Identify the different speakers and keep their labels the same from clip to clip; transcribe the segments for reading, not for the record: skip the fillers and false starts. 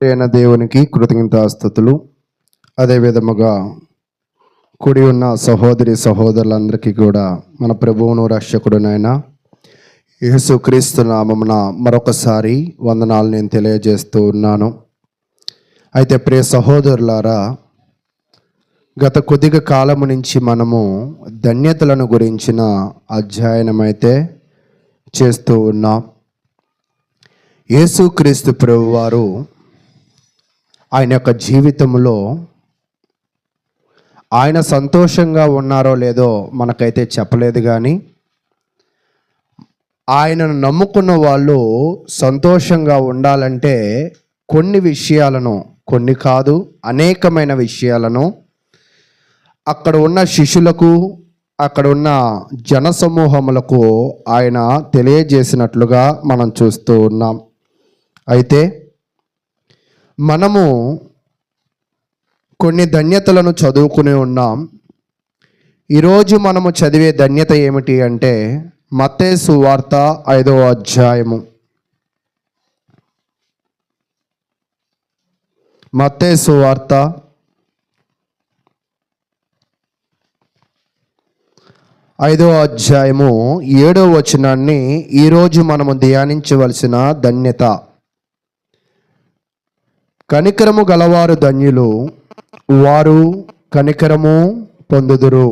Speaker 1: అయిన దేవునికి కృతజ్ఞతాస్తుతులు. అదే విధముగా కూడి ఉన్న సహోదరి సహోదరులందరికీ కూడా మన ప్రభువును రక్షకుడునైన యేసుక్రీస్తు నామమున మరొకసారి వందనాలు నేను తెలియజేస్తూ ఉన్నాను. అయితే ప్రియ సహోదరులారా, గత కొద్దిగా కాలము నుంచి మనము ధన్యతలను గురించిన అధ్యయనం అయితే చేస్తూ ఉన్నాం. యేసుక్రీస్తు ప్రభువారు ఆయన యొక్క జీవితంలో ఆయన సంతోషంగా ఉన్నారో లేదో మనకైతే చెప్పలేదు, కానీ ఆయనను నమ్ముకున్న వాళ్ళు సంతోషంగా ఉండాలంటే కొన్ని విషయాలను, కొన్ని కాదు అనేకమైన విషయాలను అక్కడ ఉన్న శిష్యులకు, అక్కడ ఉన్న జనసమూహములకు ఆయన తెలియజేసినట్లుగా మనం చూస్తూ ఉన్నాం. అయితే మనము కొన్ని ధన్యతలను చదువుకుని ఉన్నాం. ఈరోజు మనము చదివే ధన్యత ఏమిటి అంటే మత్తయి సువార్త 5వ అధ్యాయము. మత్తయి సువార్త 5వ అధ్యాయము 7వ వచనాన్ని ఈరోజు మనము ధ్యానించవలసిన ధన్యత. కనికరము గలవారు ధన్యులు, వారు కనికరము పొందుదురు.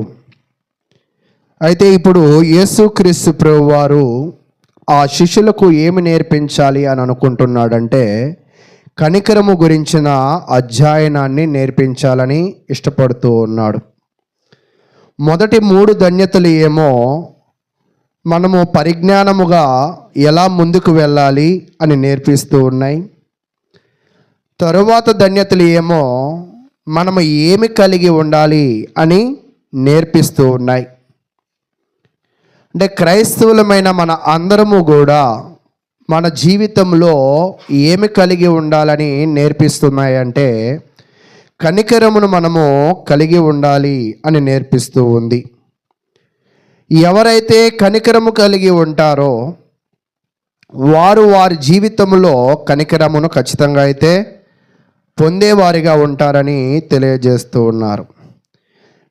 Speaker 1: అయితే ఇప్పుడు యేసుక్రీస్తు ప్రభువారు ఆ శిష్యులకు ఏమి నేర్పించాలి అని అనుకుంటున్నాడంటే కనికరము గురించిన అధ్యయనాన్ని నేర్పించాలని ఇష్టపడుతూ ఉన్నాడు. మొదటి 3 ధన్యతలు ఏమో మనము పరిజ్ఞానముగా ఎలా ముందుకు వెళ్ళాలి అని నేర్పిస్తూ ఉన్నాయి. తరువాత ధన్యతలు ఏమో మనము ఏమి కలిగి ఉండాలి అని నేర్పిస్తూ ఉన్నాయి. అంటే క్రైస్తవులమైన మన అందరము కూడా మన జీవితంలో ఏమి కలిగి ఉండాలని నేర్పిస్తున్నాయి అంటే కనికరమును మనము కలిగి ఉండాలి అని నేర్పిస్తూ ఉంది. ఎవరైతే కనికరము కలిగి ఉంటారో వారు వారి జీవితంలో కనికరమును ఖచ్చితంగా అయితే పొందేవారిగా ఉంటారని తెలియజేస్తూ ఉన్నారు.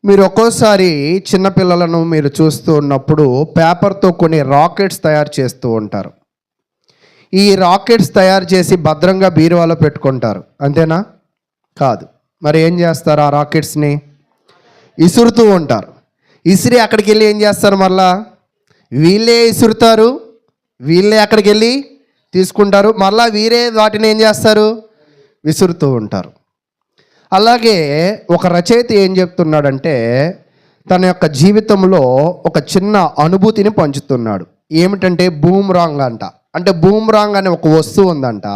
Speaker 1: మీరు ఒక్కోసారి చిన్నపిల్లలను మీరు చూస్తూ ఉన్నప్పుడు పేపర్తో కొన్ని రాకెట్స్ తయారు చేస్తూ ఉంటారు. ఈ రాకెట్స్ తయారు చేసి భద్రంగా బీరువాలో పెట్టుకుంటారు, అంతేనా? కాదు. మరి ఏం చేస్తారు? ఆ రాకెట్స్ని ఇసురుతూ ఉంటారు. ఇసిరి అక్కడికి వెళ్ళి ఏం చేస్తారు? మళ్ళా వీళ్ళే ఇసురుతారు, వీళ్ళే అక్కడికి వెళ్ళి తీసుకుంటారు, మళ్ళీ వీరే వాటిని ఏం చేస్తారు? విసురుతూ ఉంటారు. అలాగే ఒక రచయిత ఏం చెప్తున్నాడంటే తన యొక్క జీవితంలో ఒక చిన్న అనుభూతిని పంచుతున్నాడు. ఏమిటంటే బూమ్రాంగ్ అంట. అంటే బూమ్రాంగ్ అనే ఒక వస్తువు ఉందంట.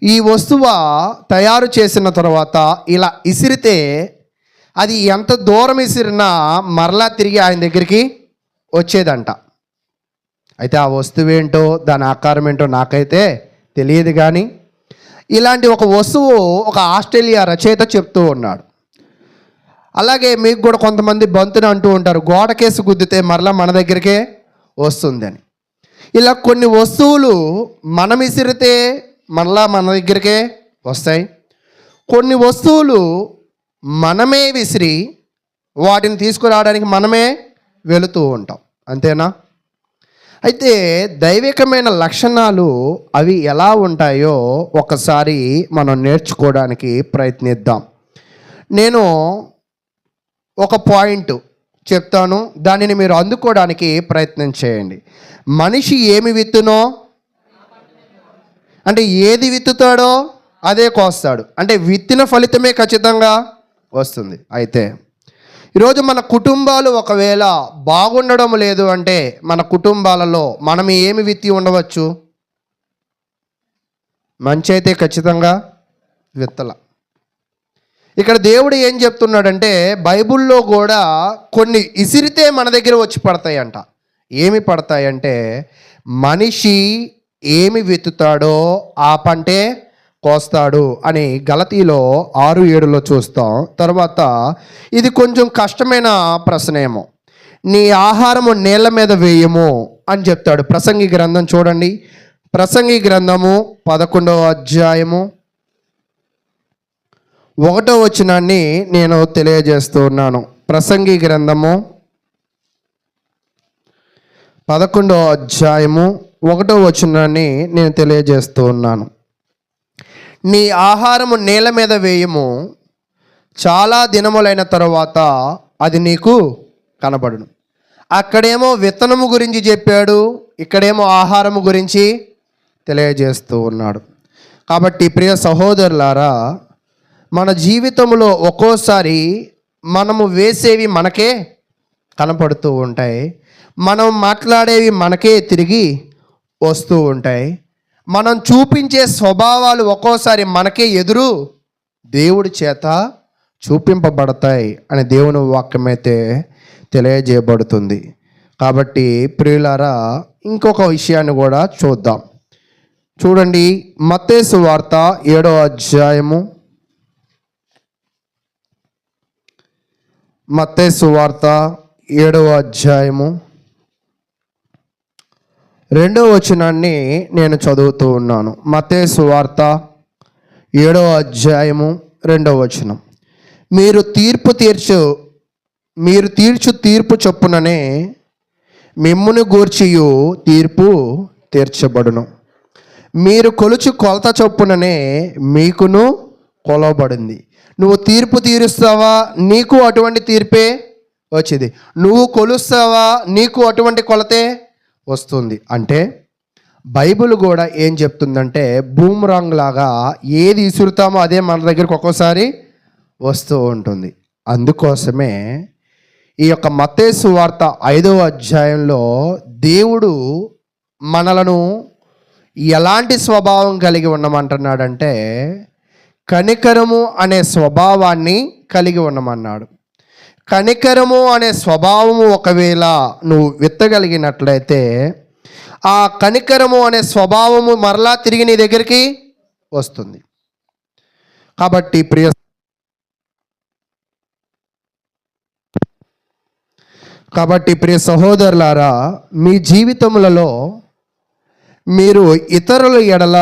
Speaker 1: ఈ వస్తువు తయారు చేసిన తర్వాత ఇలా ఇసిరితే అది ఎంత దూరం ఇసిరినా మరలా తిరిగి ఆయన దగ్గరికి వచ్చేదంట. అయితే ఆ వస్తువు ఏంటో, దాని ఆకారం ఏంటో నాకైతే తెలియదు, కానీ ఇలాంటి ఒక వస్తువు ఒక ఆస్ట్రేలియా రచయిత చెప్తూ ఉన్నాడు. అలాగే మీకు కూడా కొంతమంది బంతుని అంటూ ఉంటారు, గోడకేసి గుద్దితే మరలా మన దగ్గరికే వస్తుందని. ఇలా కొన్ని వస్తువులు మనం ఇసిరితే మరలా మన దగ్గరికే వస్తాయి. కొన్ని వస్తువులు మనమే విసిరి వాటిని తీసుకురావడానికి మనమే వెళుతూ ఉంటాం, అంతేనా? అయితే దైవికమైన లక్షణాలు అవి ఎలా ఉంటాయో ఒకసారి మనం నేర్చుకోవడానికి ప్రయత్నిద్దాం. నేను ఒక పాయింట్ చెప్తాను, దానిని మీరు అందుకోవడానికి ప్రయత్నం చేయండి. మనిషి ఏమి విత్తునో, అంటే ఏది విత్తుతాడో అదే కోస్తాడు. అంటే విత్తిన ఫలితమే ఖచ్చితంగా వస్తుంది. అయితే ఈరోజు మన కుటుంబాలు ఒకవేళ బాగుండడం లేదు అంటే మన కుటుంబాలలో మనం ఏమి విత్తి ఉండవచ్చు? మంచి అయితే ఖచ్చితంగా విత్తల. ఇక్కడ దేవుడు ఏం చెప్తున్నాడంటే బైబిల్లో కూడా కొన్ని ఇసిరితే మన దగ్గర వచ్చి పడతాయంట. ఏమి పడతాయంటే మనిషి ఏమి విత్తుతాడో ఆ పంటే కోస్తాడు అని గలతీలో 6:7 చూస్తాం. తర్వాత ఇది కొంచెం కష్టమైన ప్రశ్న ఏమో, నీ ఆహారము నేల మీద వేయము అని చెప్తాడు. ప్రసంగి గ్రంథం చూడండి, ప్రసంగి గ్రంథము 11వ అధ్యాయము 1వ వచనాన్ని నేను తెలియజేస్తూ ఉన్నాను. ప్రసంగి గ్రంథము 11వ అధ్యాయము 1వ వచనాన్ని నేను తెలియజేస్తూ ఉన్నాను. నీ ఆహారము నేల మీద వేయము, చాలా దినములైన తరువాత అది నీకు కనబడును. అక్కడేమో విత్తనము గురించి చెప్పాడు, ఇక్కడేమో ఆహారము గురించి తెలియజేస్తూ ఉన్నాడు. కాబట్టి ప్రియ సహోదరులారా, మన జీవితంలో ఒక్కోసారి మనము వేసేవి మనకే కనపడుతూ ఉంటాయి, మనం మాట్లాడేవి మనకే తిరిగి వస్తూ ఉంటాయి, మనం చూపించే స్వభావాలు ఒక్కోసారి మనకే ఎదురు దేవుడి చేత చూపింపబడతాయి అని దేవుని వాక్యమైతే తెలియజేయబడుతుంది. కాబట్టి ప్రియులారా, ఇంకొక విషయాన్ని కూడా చూద్దాం. చూడండి, మత్తయి సువార్త 7వ అధ్యాయము, మత్తయి సువార్త 7వ అధ్యాయము 2వ వచనాన్ని నేను చదువుతూ ఉన్నాను. మత్తయి సువార్త 7వ అధ్యాయము 2వ వచనం. మీరు తీర్చు తీర్పు చొప్పుననే మిమ్మును గూర్చియు తీర్పు తీర్చబడును. మీరు కొలుచు కొలత చొప్పుననే మీకును కొలవబడింది. నువ్వు తీర్పు తీరుస్తావా, నీకు అటువంటి తీర్పే వచ్చేది. నువ్వు కొలుస్తావా, నీకు అటువంటి కొలతే వస్తుంది. అంటే బైబిల్ కూడా ఏం చెప్తుందంటే, బూమరాంగ్ లాగా ఏది ఇసురుతామో అదే మన దగ్గరికి ఒక్కోసారి వస్తూ ఉంటుంది. అందుకోసమే ఈ యొక్క మత్తయి సువార్త 5వ అధ్యాయంలో దేవుడు మనలను ఎలాంటి స్వభావం కలిగి ఉండమంటున్నాడంటే, కనికరము అనే స్వభావాన్ని కలిగి ఉండమన్నాడు. కనికరము అనే స్వభావము ఒకవేళ నువ్వు విత్తగలిగినట్లయితే, ఆ కనికరము అనే స్వభావము మరలా తిరిగి నీ దగ్గరికి వస్తుంది. కాబట్టి ప్రియ సహోదరులారా, మీ జీవితములలో మీరు ఇతరుల ఎడల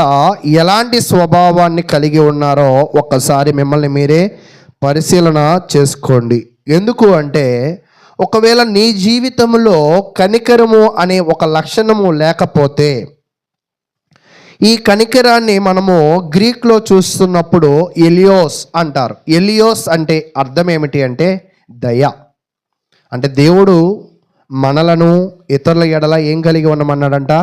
Speaker 1: ఎలాంటి స్వభావాన్ని కలిగి ఉన్నారో ఒక్కసారి మిమ్మల్ని మీరే పరిశీలన చేసుకోండి. ఎందుకు అంటే, ఒకవేళ నీ జీవితంలో కనికరము అనే ఒక లక్షణము లేకపోతే, ఈ కనికరాన్ని మనము గ్రీక్లో చూస్తున్నప్పుడు ఎలియోస్ అంటారు. ఎలియోస్ అంటే అర్థం ఏమిటి అంటే దయ. అంటే దేవుడు మనలను ఇతరుల ఎడల ఏం కలిగి ఉండమన్నాడంట?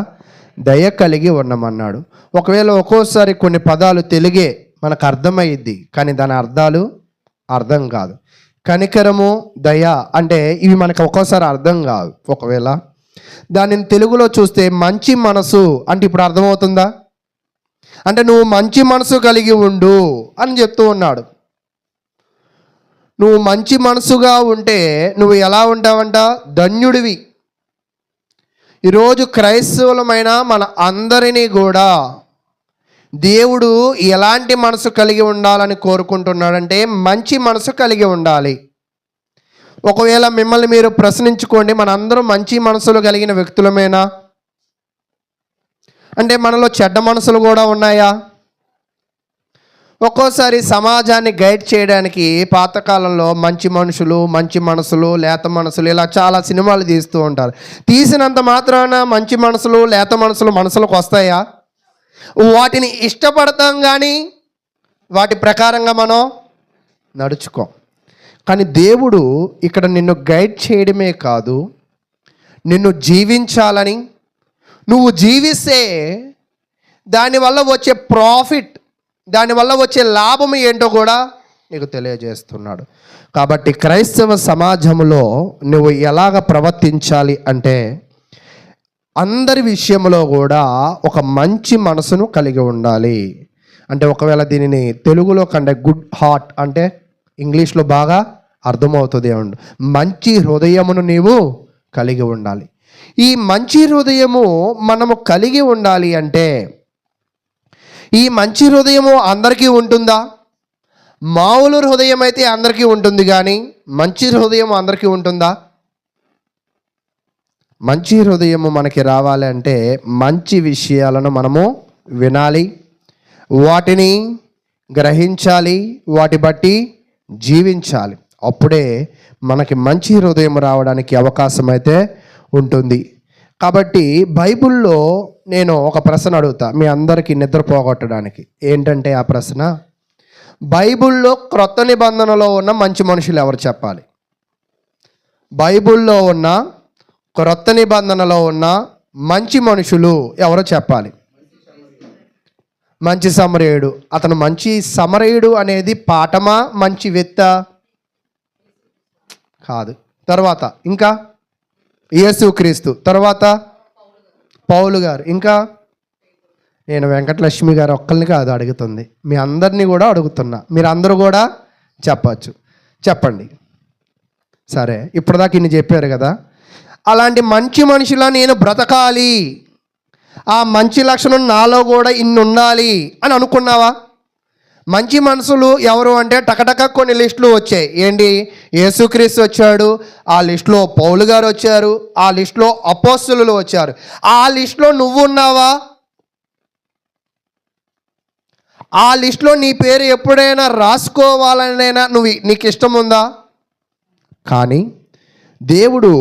Speaker 1: దయ కలిగి ఉండమన్నాడు. ఒకవేళ ఒక్కోసారి కొన్ని పదాలు తెలుగే మనకు అర్థమయ్యిద్ది, కానీ దాని అర్థాలు అర్థం కాదు. కనికరము, దయ అంటే ఇవి మనకు ఒక్కోసారి అర్థం కాదు. ఒకవేళ దానిని తెలుగులో చూస్తే మంచి మనసు అంటే ఇప్పుడు అర్థమవుతుందా? అంటే నువ్వు మంచి మనసు కలిగి ఉండు అని చెప్తూ ఉన్నాడు. నువ్వు మంచి మనసుగా ఉంటే నువ్వు ఎలా ఉంటావంట? ధన్యుడివి. ఈరోజు క్రైస్తవులమైన మన అందరినీ కూడా దేవుడు ఎలాంటి మనసు కలిగి ఉండాలని కోరుకుంటున్నాడంటే, మంచి మనసు కలిగి ఉండాలి. ఒకవేళ మిమ్మల్ని మీరు ప్రశ్నించుకోండి, మనందరం మంచి మనసులు కలిగిన వ్యక్తులమేనా? అంటే మనలో చెడ్డ మనసులు కూడా ఉన్నాయా? ఒక్కోసారి సమాజాన్ని గైడ్ చేయడానికి పాతకాలంలో మంచి మనుషులు, మంచి మనసులు, లేత మనసులు ఇలా చాలా సినిమాలు తీస్తూ ఉంటారు. తీసినంత మాత్రాన మంచి మనసులు, లేత మనసులు మనసులకు వస్తాయా? వాటిని ఇష్టపడతాం కానీ వాటి ప్రకారంగా మనం నడుచుకోం. కానీ దేవుడు ఇక్కడ నిన్ను గైడ్ చేయడమే కాదు, నిన్ను జీవించాలని, నువ్వు జీవిస్తే దానివల్ల వచ్చే ప్రాఫిట్, దానివల్ల వచ్చే లాభం ఏంటో కూడా నీకు తెలియజేస్తున్నాడు. కాబట్టి క్రైస్తవ సమాజంలో నువ్వు ఎలాగ ప్రవర్తించాలి అంటే, అందరి విషయంలో కూడా ఒక మంచి మనసును కలిగి ఉండాలి. అంటే ఒకవేళ దీనిని తెలుగులో కంటే గుడ్ హార్ట్ అంటే ఇంగ్లీష్లో బాగా అర్థమవుతుంది. ఏమండి, మంచి హృదయమును నీవు కలిగి ఉండాలి. ఈ మంచి హృదయము మనము కలిగి ఉండాలి అంటే, ఈ మంచి హృదయము అందరికీ ఉంటుందా? మామూలు హృదయం అయితే అందరికీ ఉంటుంది, కానీ మంచి హృదయం అందరికీ ఉంటుందా? మంచి హృదయము మనకి రావాలి అంటే మంచి విషయాలను మనము వినాలి, వాటిని గ్రహించాలి, వాటి బట్టి జీవించాలి. అప్పుడే మనకి మంచి హృదయం రావడానికి అవకాశం అయితే ఉంటుంది. కాబట్టి బైబిల్లో నేను ఒక ప్రశ్న అడుగుతా మీ అందరికీ నిద్ర పోగొట్టడానికి. ఏంటంటే ఆ ప్రశ్న, బైబిల్లో క్రొత్త నిబంధనలో ఉన్న మంచి మనుషులు ఎవరు చెప్పాలి? బైబిల్లో ఉన్న క్రొత్త నిబంధనలో ఉన్న మంచి మనుషులు ఎవరో చెప్పాలి. మంచి సమరయుడు. అతను మంచి సమరయుడు అనేది పాఠమా, మంచి వ్యక్త కాదు. తర్వాత ఇంకా యేసుక్రీస్తు, తర్వాత పౌలు గారు, ఇంకా నేను వెంకటలక్ష్మి గారు ఒక్కరిని కాదు అడుగుతుంది, మీ అందరినీ కూడా అడుగుతున్నా. మీరు అందరూ కూడా చెప్పచ్చు. చెప్పండి. సరే, ఇప్పటిదాకా ఇన్ని చెప్పారు కదా. అలాంటి మంచి మనుషులా నేను బ్రతకాలి, ఆ మంచి లక్షణం నాలో కూడా ఇన్ని ఉండాలి అని అనుకున్నావా? మంచి మనుషులు ఎవరు అంటే టకటక కొన్ని లిస్టులు వచ్చాయి. ఏంటి? యేసుక్రీస్తు వచ్చాడు, ఆ లిస్టులో పౌలు గారు వచ్చారు, ఆ లిస్టులో అపోస్తలులు వచ్చారు. ఆ లిస్టులో నువ్వు ఉన్నావా? ఆ లిస్టులో నీ పేరు ఎప్పుడైనా రాసుకోవాలనైనా నీకు ఇష్టం ఉందా? కానీ దేవుడు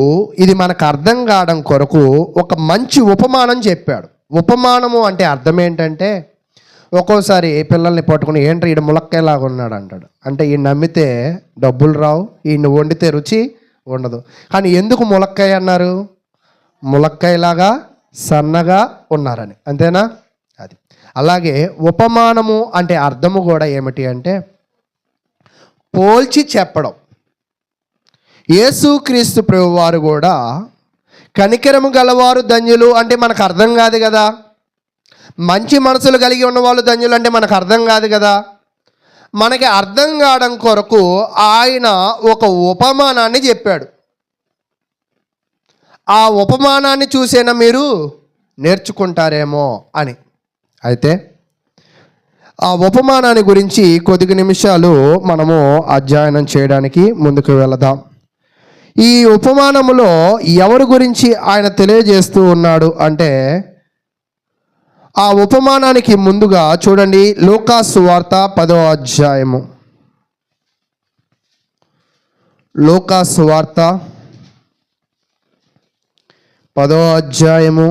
Speaker 1: ఇది మనకు అర్థం కావడం కొరకు ఒక మంచి ఉపమానం చెప్పాడు. ఉపమానము అంటే అర్థం ఏంటంటే, ఒక్కోసారి పిల్లల్ని పట్టుకుని ఏంట్రా ఈయన ములక్కాయలాగా ఉన్నాడు అంటాడు. అంటే ఈయన నమ్మితే డబ్బులు రావు, ఈయన వండితే రుచి ఉండదు. కానీ ఎందుకు ములక్కాయ అన్నారు? ములక్కాయలాగా సన్నగా ఉన్నారని, అంతేనా? అది అలాగే ఉపమానము అంటే అర్థము కూడా ఏమిటి అంటే పోల్చి చెప్పడం. యేసుక్రీస్తు ప్రభువారు కూడా కనికరము గలవారు ధన్యులు అంటే మనకు అర్థం కాదు కదా. మంచి మనసులు కలిగి ఉన్నవాళ్ళు ధన్యులు అంటే మనకు అర్థం కాదు కదా. మనకి అర్థం కావడం కొరకు ఆయన ఒక ఉపమానాన్ని చెప్పాడు. ఆ ఉపమానాన్ని చూసేనా మీరు నేర్చుకుంటారేమో అని. అయితే ఆ ఉపమానాన్ని గురించి కొద్ది నిమిషాలు మనము అధ్యయనం చేయడానికి ముందుకు వెళదాం. ఈ ఉపమానములో ఎవరి గురించి ఆయన తెలియజేస్తూ ఉన్నాడు అంటే, ఆ ఉపమానానికి ముందుగా చూడండి, లూకాసు వార్త 10వ అధ్యాయము. లూకాసు వార్త 10వ అధ్యాయము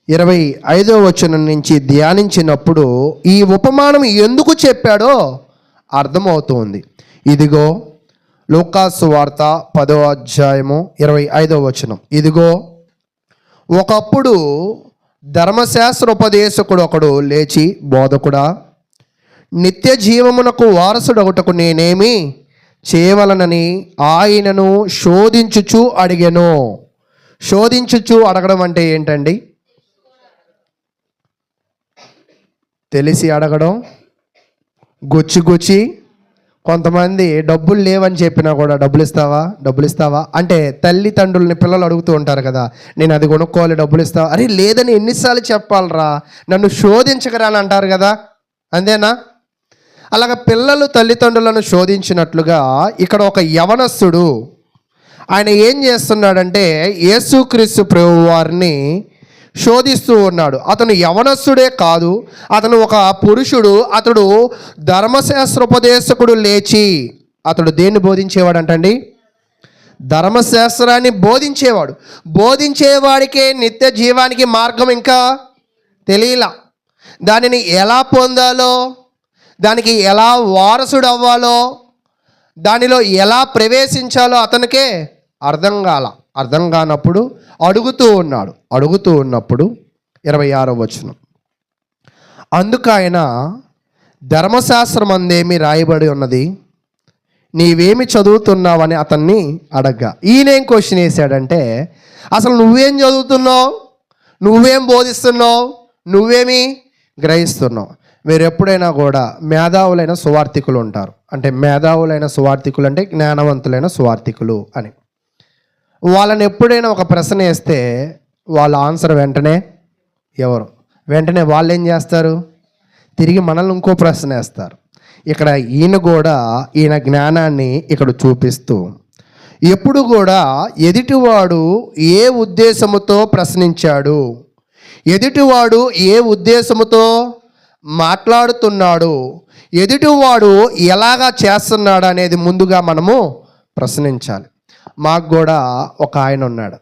Speaker 1: 25వ వచనం నుంచి ధ్యానించినప్పుడు ఈ ఉపమానం ఎందుకు చెప్పాడో అర్థమవుతుంది. ఇదిగో లూకాసు వార్త 10వ అధ్యాయము 25వ వచనం. ఇదిగో ఒకప్పుడు ధర్మశాస్త్ర ఉపదేశకుడు ఒకడు లేచి, బోధకుడా, నిత్య జీవమునకు వారసుడొకటకు నేనేమి చేయవలనని ఆయనను శోధించుచు అడిగెను. శోధించుచు అడగడం అంటే ఏంటండి? తెలిసి అడగడం, గుచ్చి కొంతమంది డబ్బులు లేవని చెప్పినా కూడా డబ్బులు ఇస్తావా అంటే తల్లిదండ్రులని పిల్లలు అడుగుతూ ఉంటారు కదా, నేను అది కొనుక్కోవాలి, డబ్బులు ఇస్తావా? అరే లేదని ఎన్నిసార్లు చెప్పాలరా, నన్ను శోధించకరా అని అంటారు కదా, అంతేనా? అలాగ పిల్లలు తల్లిదండ్రులను శోధించినట్లుగా ఇక్కడ ఒక యవనస్తుడు ఆయన ఏం చేస్తున్నాడంటే యేసుక్రీస్తు ప్రభువారిని శోధిస్తూ ఉన్నాడు. అతను యవనస్తుడే కాదు, అతను ఒక పురుషుడు. అతడు ధర్మశాస్త్రోపదేశకుడు. లేచి అతడు దేన్ని బోధించేవాడంటండి? ధర్మశాస్త్రాన్ని బోధించేవాడు. బోధించేవాడికే నిత్య జీవానికి మార్గం ఇంకా తెలియలా. దానిని ఎలా పొందాలో, దానికి ఎలా వారసుడు అవ్వాలో, దానిలో ఎలా ప్రవేశించాలో అతనికే అర్థం కానప్పుడు అడుగుతూ ఉన్నప్పుడు 26వ వచనం, అందుకు ఆయన ధర్మశాస్త్రం అందేమి రాయబడి ఉన్నది, నీవేమి చదువుతున్నావని అతన్ని అడగ్గా, ఈయనేం క్వశ్చన్ వేశాడంటే, అసలు నువ్వేం చదువుతున్నావు, నువ్వేం బోధిస్తున్నావు, నువ్వేమి గ్రహిస్తున్నావు? మీరు ఎప్పుడైనా కూడా మేధావులైన సువార్థికులు ఉంటారు. అంటే మేధావులైన సువార్థికులు అంటే జ్ఞానవంతులైన సువార్థికులు అని. వాళ్ళని ఎప్పుడైనా ఒక ప్రశ్న వేస్తే వాళ్ళ ఆన్సర్ వెంటనే వాళ్ళు ఏం చేస్తారు? తిరిగి మనల్ని ఇంకో ప్రశ్న వేస్తారు. ఇక్కడ ఈయన జ్ఞానాన్ని ఇక్కడ చూపిస్తూ ఎప్పుడు కూడా ఎదుటివాడు ఏ ఉద్దేశముతో ప్రశ్నించాడు, ఎదుటివాడు ఏ ఉద్దేశముతో మాట్లాడుతున్నాడు, ఎదుటివాడు ఎలాగా చేస్తున్నాడు అనేది ముందుగా మనము ప్రశ్నించాలి. మాకు కూడా ఒక ఆయన ఉన్నాడు.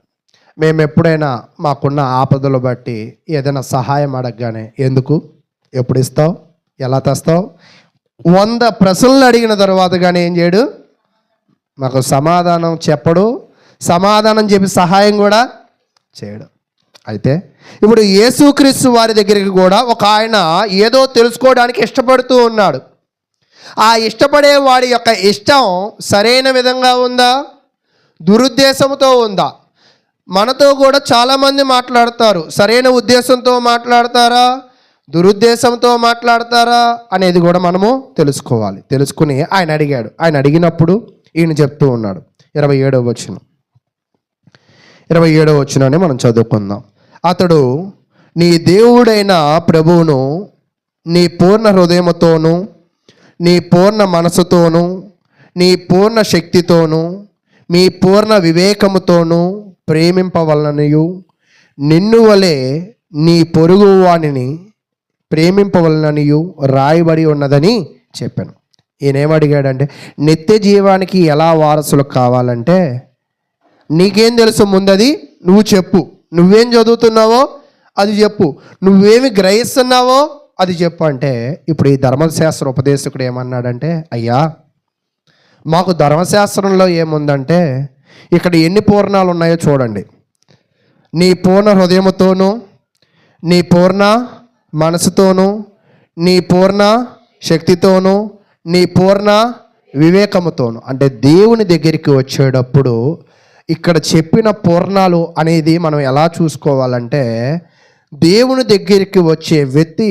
Speaker 1: మేము ఎప్పుడైనా మాకున్న ఆపదలు బట్టి ఏదైనా సహాయం అడగగానే, ఎందుకు, ఎప్పుడు ఇస్తావు, ఎలా తెస్తావు, 100 ప్రశ్నలు అడిగిన తర్వాత కానీ ఏం చేయడు, మాకు సమాధానం చెప్పడు, సమాధానం చెప్పి సహాయం కూడా చేయడు. అయితే ఇప్పుడు యేసుక్రీస్తు వారి దగ్గరికి కూడా ఒక ఆయన ఏదో తెలుసుకోవడానికి ఇష్టపడుతూ ఉన్నాడు. ఆ ఇష్టపడే వాడి యొక్క ఇష్టం సరైన విధంగా ఉందా, దురుద్దేశంతో ఉందా? మనతో కూడా చాలామంది మాట్లాడతారు, సరైన ఉద్దేశంతో మాట్లాడతారా, దురుద్దేశంతో మాట్లాడతారా అనేది కూడా మనము తెలుసుకోవాలి. తెలుసుకుని ఆయన అడిగాడు. ఆయన అడిగినప్పుడు ఈయన చెప్తూ ఉన్నాడు. 27వ వచనాన్ని మనం చదువుకుందాం. అతడు, నీ దేవుడైన ప్రభువును నీ పూర్ణ హృదయముతోనూ, నీ పూర్ణ మనసుతోనూ, నీ పూర్ణ శక్తితోనూ, మీ పూర్ణ వివేకముతోనూ ప్రేమింపవలననియు, నిన్ను వలె నీ పొరుగు వానిని ప్రేమింపవలననియు రాయబడి ఉన్నదని చెప్పాను. ఈయనేమడిగాడంటే, నిత్య జీవానికి ఎలా వారసులు కావాలంటే నీకేం తెలుసు, ముందది నువ్వు చెప్పు. నువ్వేం చదువుతున్నావో అది చెప్పు, నువ్వేమి గ్రహిస్తున్నావో అది చెప్పు అంటే, ఇప్పుడు ఈ ధర్మశాస్త్ర ఉపదేశకుడు ఏమన్నాడంటే, అయ్యా మాకు ధర్మశాస్త్రంలో ఏముందంటే ఇక్కడ ఎన్ని పూర్ణాలు ఉన్నాయో చూడండి. నీ పూర్ణ హృదయముతోనూ, నీ పూర్ణ మనసుతోనూ, నీ పూర్ణ శక్తితోనూ, నీ పూర్ణ వివేకముతోనూ. అంటే దేవుని దగ్గరికి వచ్చేటప్పుడు ఇక్కడ చెప్పిన పూర్ణాలు అనేది మనం ఎలా చూసుకోవాలంటే, దేవుని దగ్గరికి వచ్చే వ్యక్తి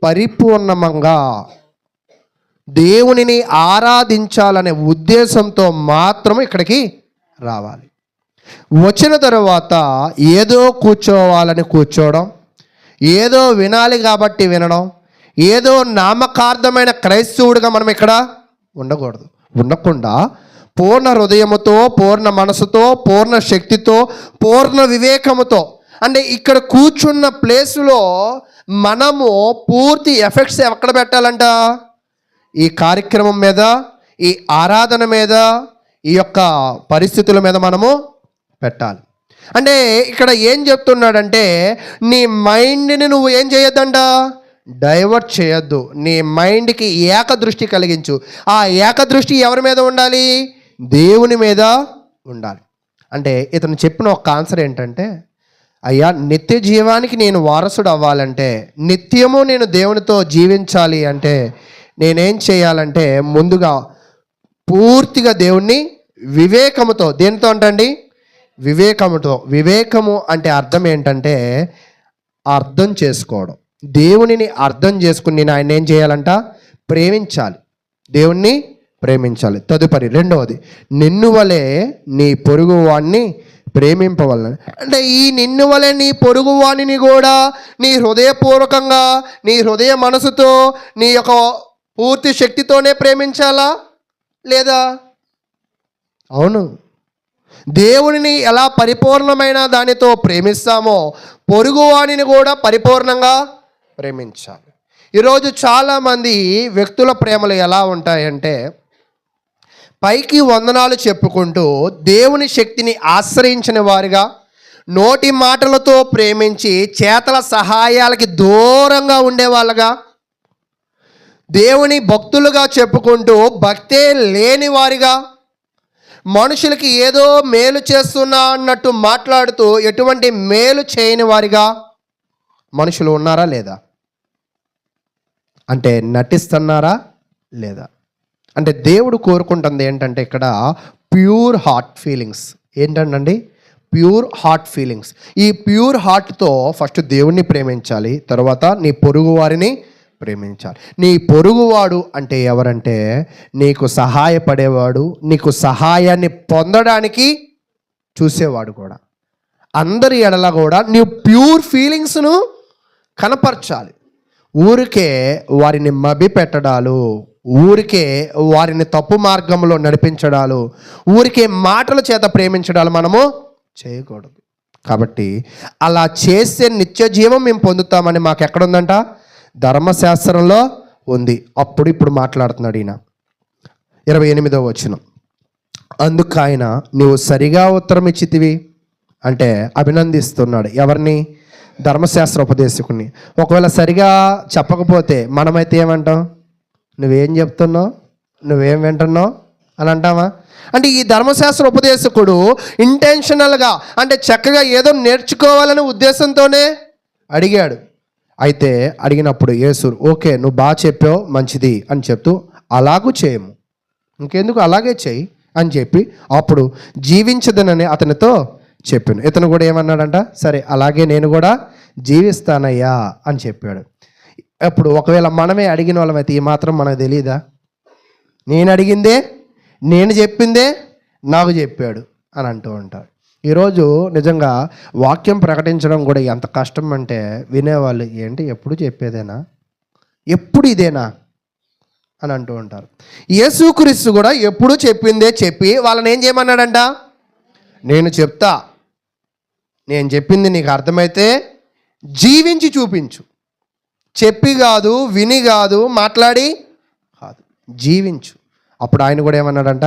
Speaker 1: పరిపూర్ణంగా దేవునిని ఆరాధించాలనే ఉద్దేశంతో మాత్రం ఇక్కడికి రావాలి. వచ్చిన తర్వాత ఏదో కూర్చోవాలని కూర్చోవడం, ఏదో వినాలి కాబట్టి వినడం, ఏదో నామకార్థమైన క్రైస్తవుడిగా మనం ఇక్కడ ఉండకూడదు. ఉండకుండా పూర్ణ హృదయముతో, పూర్ణ మనసుతో, పూర్ణ శక్తితో, పూర్ణ వివేకముతో, అంటే ఇక్కడ కూర్చున్న ప్లేసులో మనము పూర్తి ఎఫెక్ట్స్ ఎక్కడ పెట్టాలంట, ఈ కార్యక్రమం మీద, ఈ ఆరాధన మీద, ఈ యొక్క పరిస్థితుల మీద మనము పెట్టాలి. అంటే ఇక్కడ ఏం చెప్తున్నాడంటే, నీ మైండ్ని నువ్వు ఏం చేయొద్దంట, డైవర్ట్ చేయొద్దు. నీ మైండ్కి ఏకదృష్టి కలిగించు. ఆ ఏకదృష్టి ఎవరి మీద ఉండాలి, దేవుని మీద ఉండాలి. అంటే ఇతను చెప్పిన ఒక ఆన్సర్ ఏంటంటే, అయ్యా నిత్య జీవానికి నేను వారసుడు అవ్వాలంటే, నిత్యము నేను దేవునితో జీవించాలి అంటే నేనేం చేయాలంటే, ముందుగా పూర్తిగా దేవుణ్ణి వివేకముతో, దేనితో అంటండి, వివేకముతో. వివేకము అంటే అర్థం ఏంటంటే అర్థం చేసుకోవడం. దేవునిని అర్థం చేసుకుని నేను ఆయన ఏం చేయాలంట, ప్రేమించాలి, దేవుణ్ణి ప్రేమించాలి. తదుపరి రెండవది, నిన్ను వలె నీ పొరుగు వాణ్ణి ప్రేమింపవలన. అంటే ఈ నిన్ను వలె నీ పొరుగు వాణిని కూడా నీ హృదయపూర్వకంగా, నీ హృదయ మనసుతో, నీ యొక్క పూర్తి శక్తితోనే ప్రేమించాలా లేదా? అవును. దేవునిని ఎలా పరిపూర్ణమైన దానితో ప్రేమిస్తామో పొరుగువాణిని కూడా పరిపూర్ణంగా ప్రేమించాలి. ఈరోజు చాలామంది వ్యక్తుల ప్రేమలు ఎలా ఉంటాయంటే, పైకి వందనాలు చెప్పుకుంటూ దేవుని శక్తిని ఆశ్రయించిన వారుగా, నోటి మాటలతో ప్రేమించి చేతల సహాయాలకి దూరంగా ఉండేవాళ్ళుగా, దేవుని భక్తులుగా చెప్పుకుంటూ భక్తే లేని వారిగా, మనుషులకి ఏదో మేలు చేస్తున్నా అన్నట్టు మాట్లాడుతూ ఎటువంటి మేలు చేయని వారిగా మనుషులు ఉన్నారా లేదా? అంటే నటిస్తున్నారా లేదా? అంటే దేవుడు కోరుకుంటుంది ఏంటంటే ఇక్కడ ప్యూర్ హార్ట్ ఫీలింగ్స్. ఏంటండి ప్యూర్ హార్ట్ ఫీలింగ్స్. ఈ ప్యూర్ హార్ట్తో ఫస్ట్ దేవుణ్ణి ప్రేమించాలి, తర్వాత నీ పొరుగు వారిని ప్రేమించాలి. నీ పొరుగువాడు అంటే ఎవరంటే నీకు సహాయపడేవాడు, నీకు సహాయాన్ని పొందడానికి చూసేవాడు కూడా. అందరి ఎడల కూడా నీ ప్యూర్ ఫీలింగ్స్ను కనపరచాలి. ఊరికే వారిని మభ్యపెట్టడాలు, ఊరికే వారిని తప్పు మార్గంలో నడిపించడాలు, ఊరికే మాటల చేత ప్రేమించడాలు మనము చేయకూడదు. కాబట్టి అలా చేస్తే నిత్య జీవం మేము పొందుతామని మాకు ఎక్కడుందంట, ధర్మశాస్త్రంలో ఉంది. అప్పుడు ఇప్పుడు మాట్లాడుతున్నాడు ఈయన. 28వ వచనం. అందుకు ఆయన, నువ్వు సరిగా ఉత్తరం ఇచ్చితివి అంటే అభినందిస్తున్నాడు. ఎవరిని? ధర్మశాస్త్ర ఉపదేశకుని. ఒకవేళ సరిగా చెప్పకపోతే మనమైతే ఏమంటాం? నువ్వేం చెప్తున్నావు, నువ్వేం వింటున్నావు అని అంటావా? అంటే ఈ ధర్మశాస్త్ర ఉపదేశకుడు ఇంటెన్షనల్గా, అంటే చక్కగా ఏదో నేర్చుకోవాలనే ఉద్దేశంతోనే అడిగాడు. అయితే అడిగినప్పుడు యేసు, ఓకే నువ్వు బాగా చెప్పావు, మంచిది అని చెప్తూ, అలాగూ చేయము, ఇంకెందుకు అలాగే చేయి అని చెప్పి అప్పుడు జీవించదనని అతనితో చెప్పాను. ఇతను కూడా ఏమన్నాడంట? సరే అలాగే నేను కూడా జీవిస్తానయ్యా అని చెప్పాడు. అప్పుడు ఒకవేళ మనమే అడిగిన వాళ్ళమైతే ఈ మాత్రం మనకు తెలియదా? నేను అడిగిందే, నేను చెప్పిందే నాకు చెప్పాడు అని అంటూ ఉంటారు. ఈరోజు నిజంగా వాక్యం ప్రకటించడం కూడా ఎంత కష్టం అంటే వినేవాళ్ళు ఏంటి ఎప్పుడు చెప్పేదేనా, ఎప్పుడు ఇదేనా అని అంటూ ఉంటారు. యేసుక్రీస్తు కూడా ఎప్పుడు చెప్పిందే చెప్పి వాళ్ళని ఏం చేయమన్నాడంట? నేను చెప్తా, నేను చెప్పింది నీకు అర్థమైతే జీవించి చూపించు. చెప్పి కాదు, విని కాదు, మాట్లాడి కాదు, జీవించు. అప్పుడు ఆయన కూడా ఏమన్నాడంట?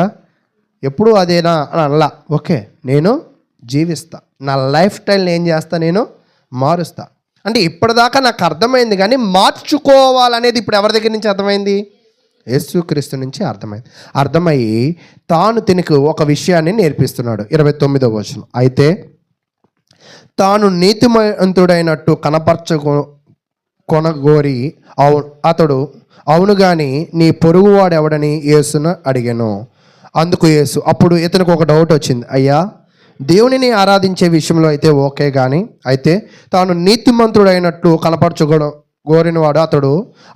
Speaker 1: ఎప్పుడు అదేనా అని అనలా. ఓకే నేను జీవిస్తా, నా లైఫ్ స్టైల్ని ఏం చేస్తా, నేను మారుస్తా. అంటే ఇప్పటిదాకా నాకు అర్థమైంది, కానీ మార్చుకోవాలనేది ఇప్పుడు ఎవరి దగ్గర నుంచి అర్థమైంది? యేసుక్రీస్తు నుంచి అర్థమయ్యి తాను తినకు ఒక విషయాన్ని నేర్పిస్తున్నాడు. 29వ వచనం. అయితే తాను నీతిమంతుడైనట్టు కొనగోరి అతడు అవును గాని నీ పొరుగువాడు ఎవడని యేసును అడిగాను. అందుకు యేసు, అప్పుడు ఇతనికి ఒక డౌట్ వచ్చింది. అయ్యా, దేవునిని ఆరాధించే విషయంలో అయితే ఓకే, కానీ అయితే తాను నీతిమంతుడైనట్టు గోరినవాడు అతడు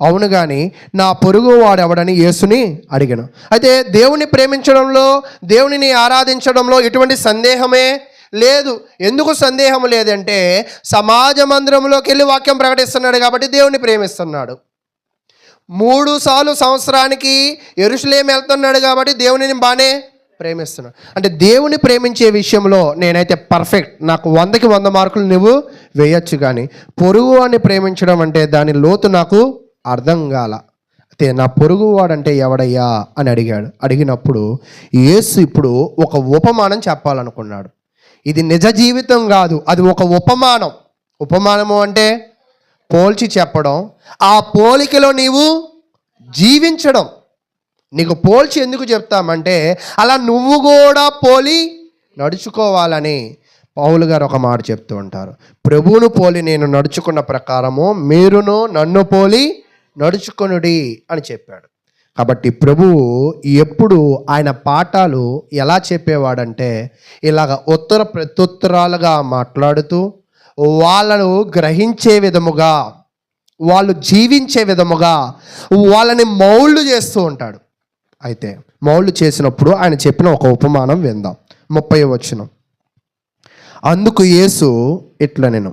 Speaker 1: అవును కానీ నా పొరుగు వాడు ఎవడని యేసుని అడిగాను. అయితే దేవుని ప్రేమించడంలో, దేవునిని ఆరాధించడంలో ఎటువంటి సందేహమే లేదు. ఎందుకు సందేహం లేదంటే సమాజ మందిరంలోకి వెళ్ళి వాక్యం ప్రకటిస్తున్నాడు కాబట్టి దేవుని ప్రేమిస్తున్నాడు. 3 సార్లు సంవత్సరానికి యెరూషలేము వెళ్తున్నాడు కాబట్టి దేవునిని బాగానే ప్రేమిస్తున్నాడు. అంటే దేవుని ప్రేమించే విషయంలో నేనైతే పర్ఫెక్ట్, నాకు 100కి 100 మార్కులు నువ్వు వేయచ్చు, కానీ పొరుగు వాడిని ప్రేమించడం అంటే దాని లోతు నాకు అర్థం కాల. అయితే నా పొరుగు వాడంటే ఎవడయ్యా అని అడిగినప్పుడు యేసు ఇప్పుడు ఒక ఉపమానం చెప్పాలనుకున్నాడు. ఇది నిజ జీవితం కాదు, అది ఒక ఉపమానం. ఉపమానము అంటే పోల్చి చెప్పడం, ఆ పోలికలో నీవు జీవించడం. నీకు పోల్చి ఎందుకు చెప్తామంటే అలా నువ్వు కూడా పోలి నడుచుకోవాలని పౌలు గారు ఒక మాట చెప్తూ ఉంటారు. ప్రభువును పోలి నేను నడుచుకున్న ప్రకారము మీరును నన్ను పోలి నడుచుకొనుడి అని చెప్పాడు. కాబట్టి ప్రభువు ఎప్పుడు ఆయన పాఠాలు ఎలా చెప్పేవాడంటే ఇలాగ ఉత్తర ప్రత్యుత్తరాలుగా మాట్లాడుతూ వాళ్ళను గ్రహించే విధముగా, వాళ్ళు జీవించే విధముగా వాళ్ళని మౌల్డ్ చేస్తూ ఉంటాడు. అయితే మౌల్డ్ చేసినప్పుడు ఆయన చెప్పిన ఒక ఉపమానం విందాం. 30వ వచనం. అందుకు యేసు ఇట్లా, నేను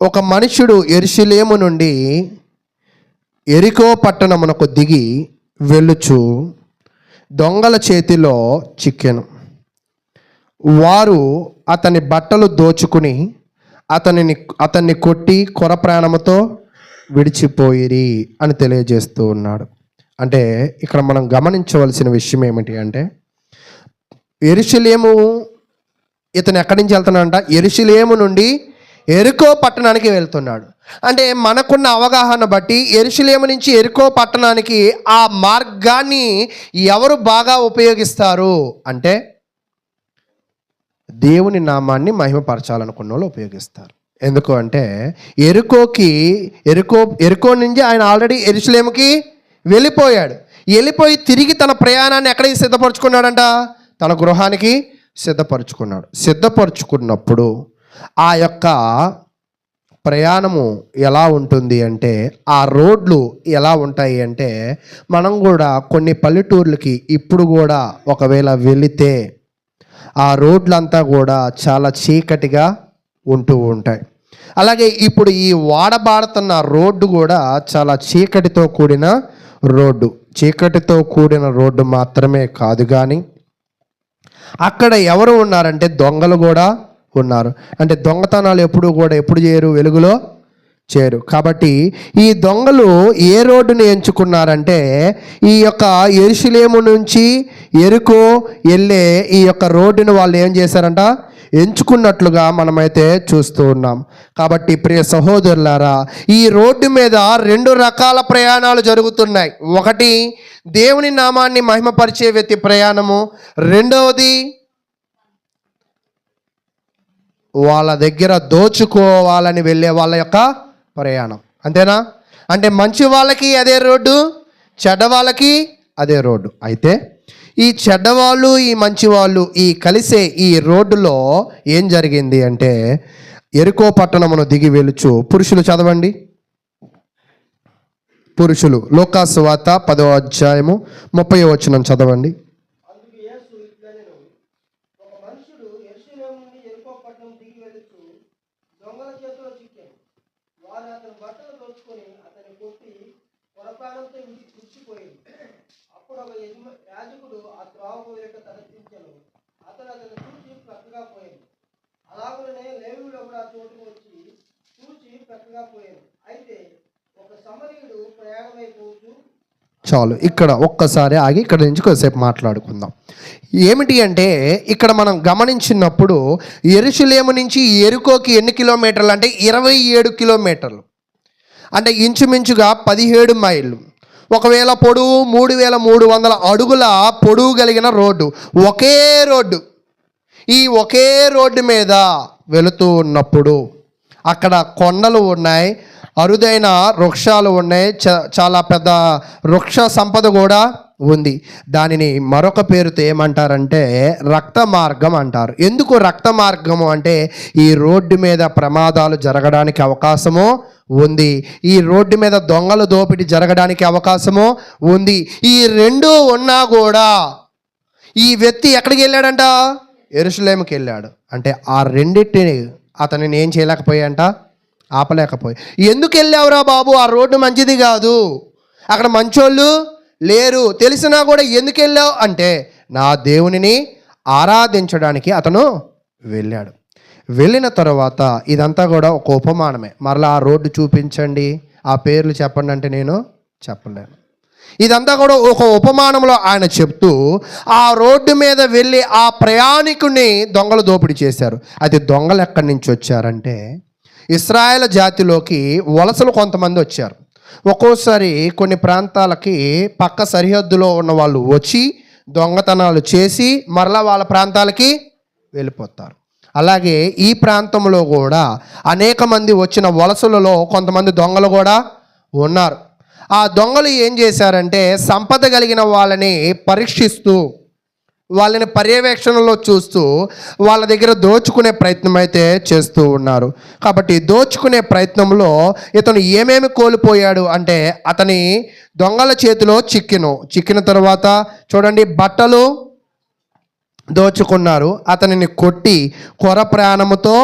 Speaker 1: ఒక మనుషుడు యెరూషలేము నుండి యెరికో పట్టణమునకు దిగి వెళ్ళుచు దొంగల చేతిలో చిక్కెను. వారు అతని బట్టలు దోచుకుని అతన్ని కొట్టి కొర ప్రాణముతో విడిచిపోయిరి అని తెలియజేస్తూ ఉన్నాడు. అంటే ఇక్కడ మనం గమనించవలసిన విషయం ఏమిటి అంటే యెరూషలేము, ఇతను ఎక్కడి నుంచి వెళ్తున్నాడంట? యెరూషలేము నుండి యెరికో పట్టణానికి వెళ్తున్నాడు. అంటే మనకున్న అవగాహన బట్టి యెరూషలేము నుంచి యెరికో పట్టణానికి ఆ మార్గాన్ని ఎవరు బాగా ఉపయోగిస్తారు అంటే దేవుని నామాన్ని మహిమపరచాలనుకున్న వాళ్ళు ఉపయోగిస్తారు. ఎందుకు అంటే యెరికో నుంచి ఆయన ఆల్రెడీ యెరూషలేముకి వెళ్ళిపోయి తిరిగి తన ప్రయాణాన్ని ఎక్కడికి సిద్ధపరచుకున్నాడంట? తన గృహానికి సిద్ధపరచుకున్నప్పుడు ఆ యొక్క ప్రయాణము ఎలా ఉంటుంది అంటే, ఆ రోడ్లు ఎలా ఉంటాయి అంటే, మనం కూడా కొన్ని పల్లెటూర్లకి ఇప్పుడు కూడా ఒకవేళ వెళితే ఆ రోడ్లంతా కూడా చాలా చీకటిగా ఉంటూ ఉంటాయి. అలాగే ఇప్పుడు ఈ వాడబాడుతున్న రోడ్డు కూడా చాలా చీకటితో కూడిన రోడ్డు మాత్రమే కాదు, కానీ అక్కడ ఎవరు ఉన్నారంటే దొంగలు కూడా ఉన్నారు. అంటే దొంగతనాలు ఎప్పుడు చేయరు, వెలుగులో చేరు. కాబట్టి ఈ దొంగలు ఏ రోడ్డుని ఎంచుకున్నారంటే ఈ యొక్క యెరూషలేము నుంచి యెరికో వెళ్ళే ఈ యొక్క రోడ్డును వాళ్ళు ఏం చేశారంట, ఎంచుకున్నట్లుగా మనమైతే చూస్తూ ఉన్నాం. కాబట్టి ప్రియ సహోదరులారా, ఈ రోడ్డు మీద రెండు రకాల ప్రయాణాలు జరుగుతున్నాయి. ఒకటి దేవుని నామాన్ని మహిమపరిచే వ్యక్తి ప్రయాణము, రెండవది వాళ్ళ దగ్గర దోచుకోవాలని వెళ్ళే వాళ్ళ యొక్క ప్రయాణం. అంతేనా? అంటే మంచి వాళ్ళకి అదే రోడ్డు, చెడ్డ వాళ్ళకి అదే రోడ్డు. అయితే ఈ చెడ్డవాళ్ళు ఈ మంచి వాళ్ళు ఈ కలిసే ఈ రోడ్డులో ఏం జరిగింది అంటే, యెరికో పట్టణమును దిగి వెలుచు, పురుషులు చదవండి, పురుషులు లూకాసు వార్త 10వ అధ్యాయము 30వ వచనం చదవండి. చాలు, ఇక్కడ ఒక్కసారి ఆగి ఇక్కడ నుంచి కొద్దిసేపు మాట్లాడుకుందాం. ఏమిటి అంటే ఇక్కడ మనం గమనించినప్పుడు యెరూషలేము నుంచి యెరికోకి ఎన్ని కిలోమీటర్లు అంటే 27 కిలోమీటర్లు, అంటే ఇంచుమించుగా 17 మైళ్ళు. ఒకవేళ పొడవు 3300 అడుగుల పొడవు కలిగిన రోడ్డు, ఒకే రోడ్డు. ఈ ఒకే రోడ్డు మీద వెళుతూ ఉన్నప్పుడు అక్కడ కొండలు ఉన్నాయి, అరుదైన వృక్షాలు ఉన్నాయి, చాలా పెద్ద వృక్ష సంపద కూడా ఉంది. దానిని మరొక పేరుతో ఏమంటారంటే రక్త మార్గం అంటారు. ఎందుకు రక్త మార్గము అంటే ఈ రోడ్డు మీద ప్రమాదాలు జరగడానికి అవకాశము ఉంది, ఈ రోడ్డు మీద దొంగలు దోపిడీ జరగడానికి అవకాశము ఉంది. ఈ రెండు ఉన్నా కూడా ఈ వ్యక్తి ఎక్కడికి వెళ్ళాడంట, యెరూషలేముకి వెళ్ళాడు. అంటే ఆ రెండింటిని అతనిని ఏం చేయలేకపోయాయంట, ఆపలేకపోయి. ఎందుకు వెళ్ళావురా బాబు, ఆ రోడ్డు మంచిది కాదు, అక్కడ మంచోళ్ళు లేరు, తెలిసినా కూడా ఎందుకు వెళ్ళావు అంటే నా దేవునిని ఆరాధించడానికి అతను వెళ్ళాడు. వెళ్ళిన తర్వాత ఇదంతా కూడా ఒక ఉపమానమే. మరలా ఆ రోడ్డు చూపించండి, ఆ పేర్లు చెప్పండి అంటే నేను చెప్పలేను. ఇదంతా కూడా ఒక ఉపమానంలో ఆయన చెప్తూ ఆ రోడ్డు మీద వెళ్ళి ఆ ప్రయాణికుని దొంగలు దోపిడీ చేశారు. అయితే దొంగలు ఎక్కడి నుంచి వచ్చారంటే ఇశ్రాయేలు జాతిలోకి వలసలు కొంతమంది వచ్చారు. ఒక్కోసారి కొన్ని ప్రాంతాలకి పక్క సరిహద్దులో ఉన్న వాళ్ళు వచ్చి దొంగతనాలు చేసి మరలా వాళ్ళ ప్రాంతాలకి వెళ్ళిపోతారు. అలాగే ఈ ప్రాంతంలో కూడా అనేక మంది వచ్చిన వలసలలో కొంతమంది దొంగలు కూడా ఉన్నారు. ఆ దొంగలు ఏం చేశారంటే సంపద కలిగిన వాళ్ళని పరీక్షిస్తూ వాళ్ళని పర్యవేక్షణలో చూస్తూ వాళ్ళ దగ్గర దోచుకునే ప్రయత్నం అయితే చేస్తూ ఉన్నారు. కాబట్టి దోచుకునే ప్రయత్నంలో ఇతను ఏమేమి కోల్పోయాడు అంటే అతని దొంగల చేతిలో చిక్కిన తర్వాత చూడండి, బట్టలు దోచుకున్నారు, అతనిని కొట్టి కొర ప్రాణముతో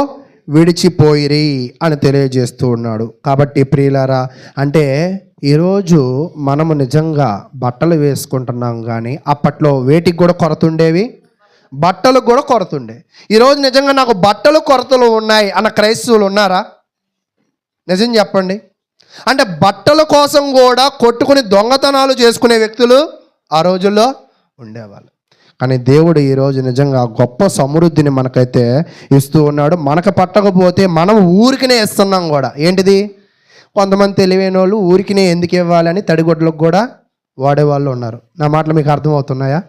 Speaker 1: విడిచిపోయిరి అని తెలియజేస్తూ ఉన్నాడు. కాబట్టి ప్రియులారా, అంటే ఈరోజు మనము నిజంగా బట్టలు వేసుకుంటున్నాం, కానీ అప్పట్లో వేటికి కూడా కొరత ఉండేవి, బట్టలకు కూడా కొరత ఉండే. ఈరోజు నిజంగా నాకు బట్టలు కొరతలు ఉన్నాయి అన్న క్రైస్తవులు ఉన్నారా? నిజం చెప్పండి. అంటే బట్టల కోసం కూడా కొట్టుకుని దొంగతనాలు చేసుకునే వ్యక్తులు ఆ రోజుల్లో ఉండేవాళ్ళు. కానీ దేవుడు ఈరోజు నిజంగా గొప్ప సమృద్ధిని మనకైతే ఇస్తూ ఉన్నాడు. మనకు పట్టకపోతే మనం ఊరికినే ఇస్తున్నాం కూడా. ఏంటిది, కొంతమంది తెలివైన వాళ్ళు ఊరికినే ఎందుకు ఇవ్వాలని తడిగొడ్లకు కూడా వాడేవాళ్ళు ఉన్నారు. నా మాటలు మీకు అర్థమవుతున్నాయా?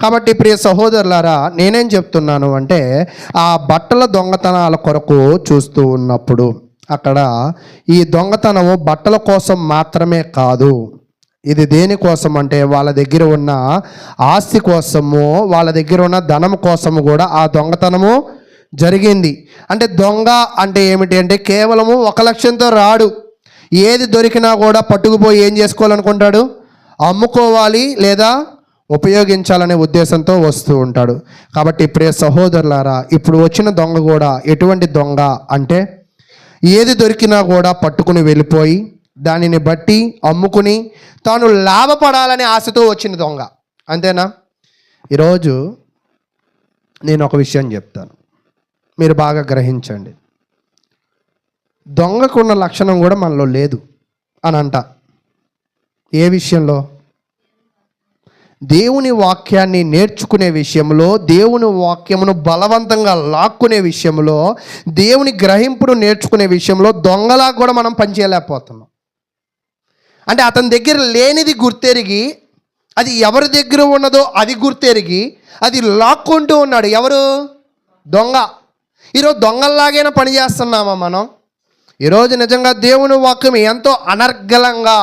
Speaker 1: కాబట్టి ప్రియ సహోదరులారా, నేనేం చెప్తున్నాను అంటే ఆ బట్టల దొంగతనాల కొరకు చూస్తూ ఉన్నప్పుడు అక్కడ ఈ దొంగతనము బట్టల కోసం మాత్రమే కాదు, ఇది దేనికోసం అంటే వాళ్ళ దగ్గర ఉన్న ఆస్తి కోసము, వాళ్ళ దగ్గర ఉన్న ధనం కోసము కూడా ఆ దొంగతనము జరిగింది. అంటే దొంగ అంటే ఏమిటి అంటే కేవలము ఒక లక్ష్యంతో రాడు, ఏది దొరికినా కూడా పట్టుకుపోయి ఏం చేసుకోవాలనుకుంటాడు, అమ్ముకోవాలి లేదా ఉపయోగించాలనే ఉద్దేశంతో వస్తూ ఉంటాడు. కాబట్టి ప్రియ సహోదరులారా, ఇప్పుడు వచ్చిన దొంగ కూడా ఎటువంటి దొంగ అంటే ఏది దొరికినా కూడా పట్టుకుని వెళ్ళిపోయి దానిని బట్టి అమ్ముకుని తాను లాభపడాలనే ఆశతో వచ్చిన దొంగ. అంతేనా? ఈరోజు నేను ఒక విషయం చెప్తాను, మీరు బాగా గ్రహించండి. దొంగకున్న లక్షణం కూడా మనలో లేదు అని అంట. ఏ విషయంలో? దేవుని వాక్యాన్ని నేర్చుకునే విషయంలో, దేవుని వాక్యమును బలవంతంగా లాక్కునే విషయంలో, దేవుని గ్రహింపును నేర్చుకునే విషయంలో దొంగలా కూడా మనం పనిచేయలేకపోతున్నాం. అంటే అతని దగ్గర లేనిది గుర్తెరిగి, అది ఎవరి దగ్గర ఉన్నదో అది గుర్తెరిగి అది లాక్కుంటూ ఉన్నాడు. ఎవరు? దొంగ. ఈరోజు దొంగల్లాగైనా పనిచేస్తున్నామా మనం? ఈరోజు నిజంగా దేవుని వాక్యం ఎంతో అనర్గళంగా,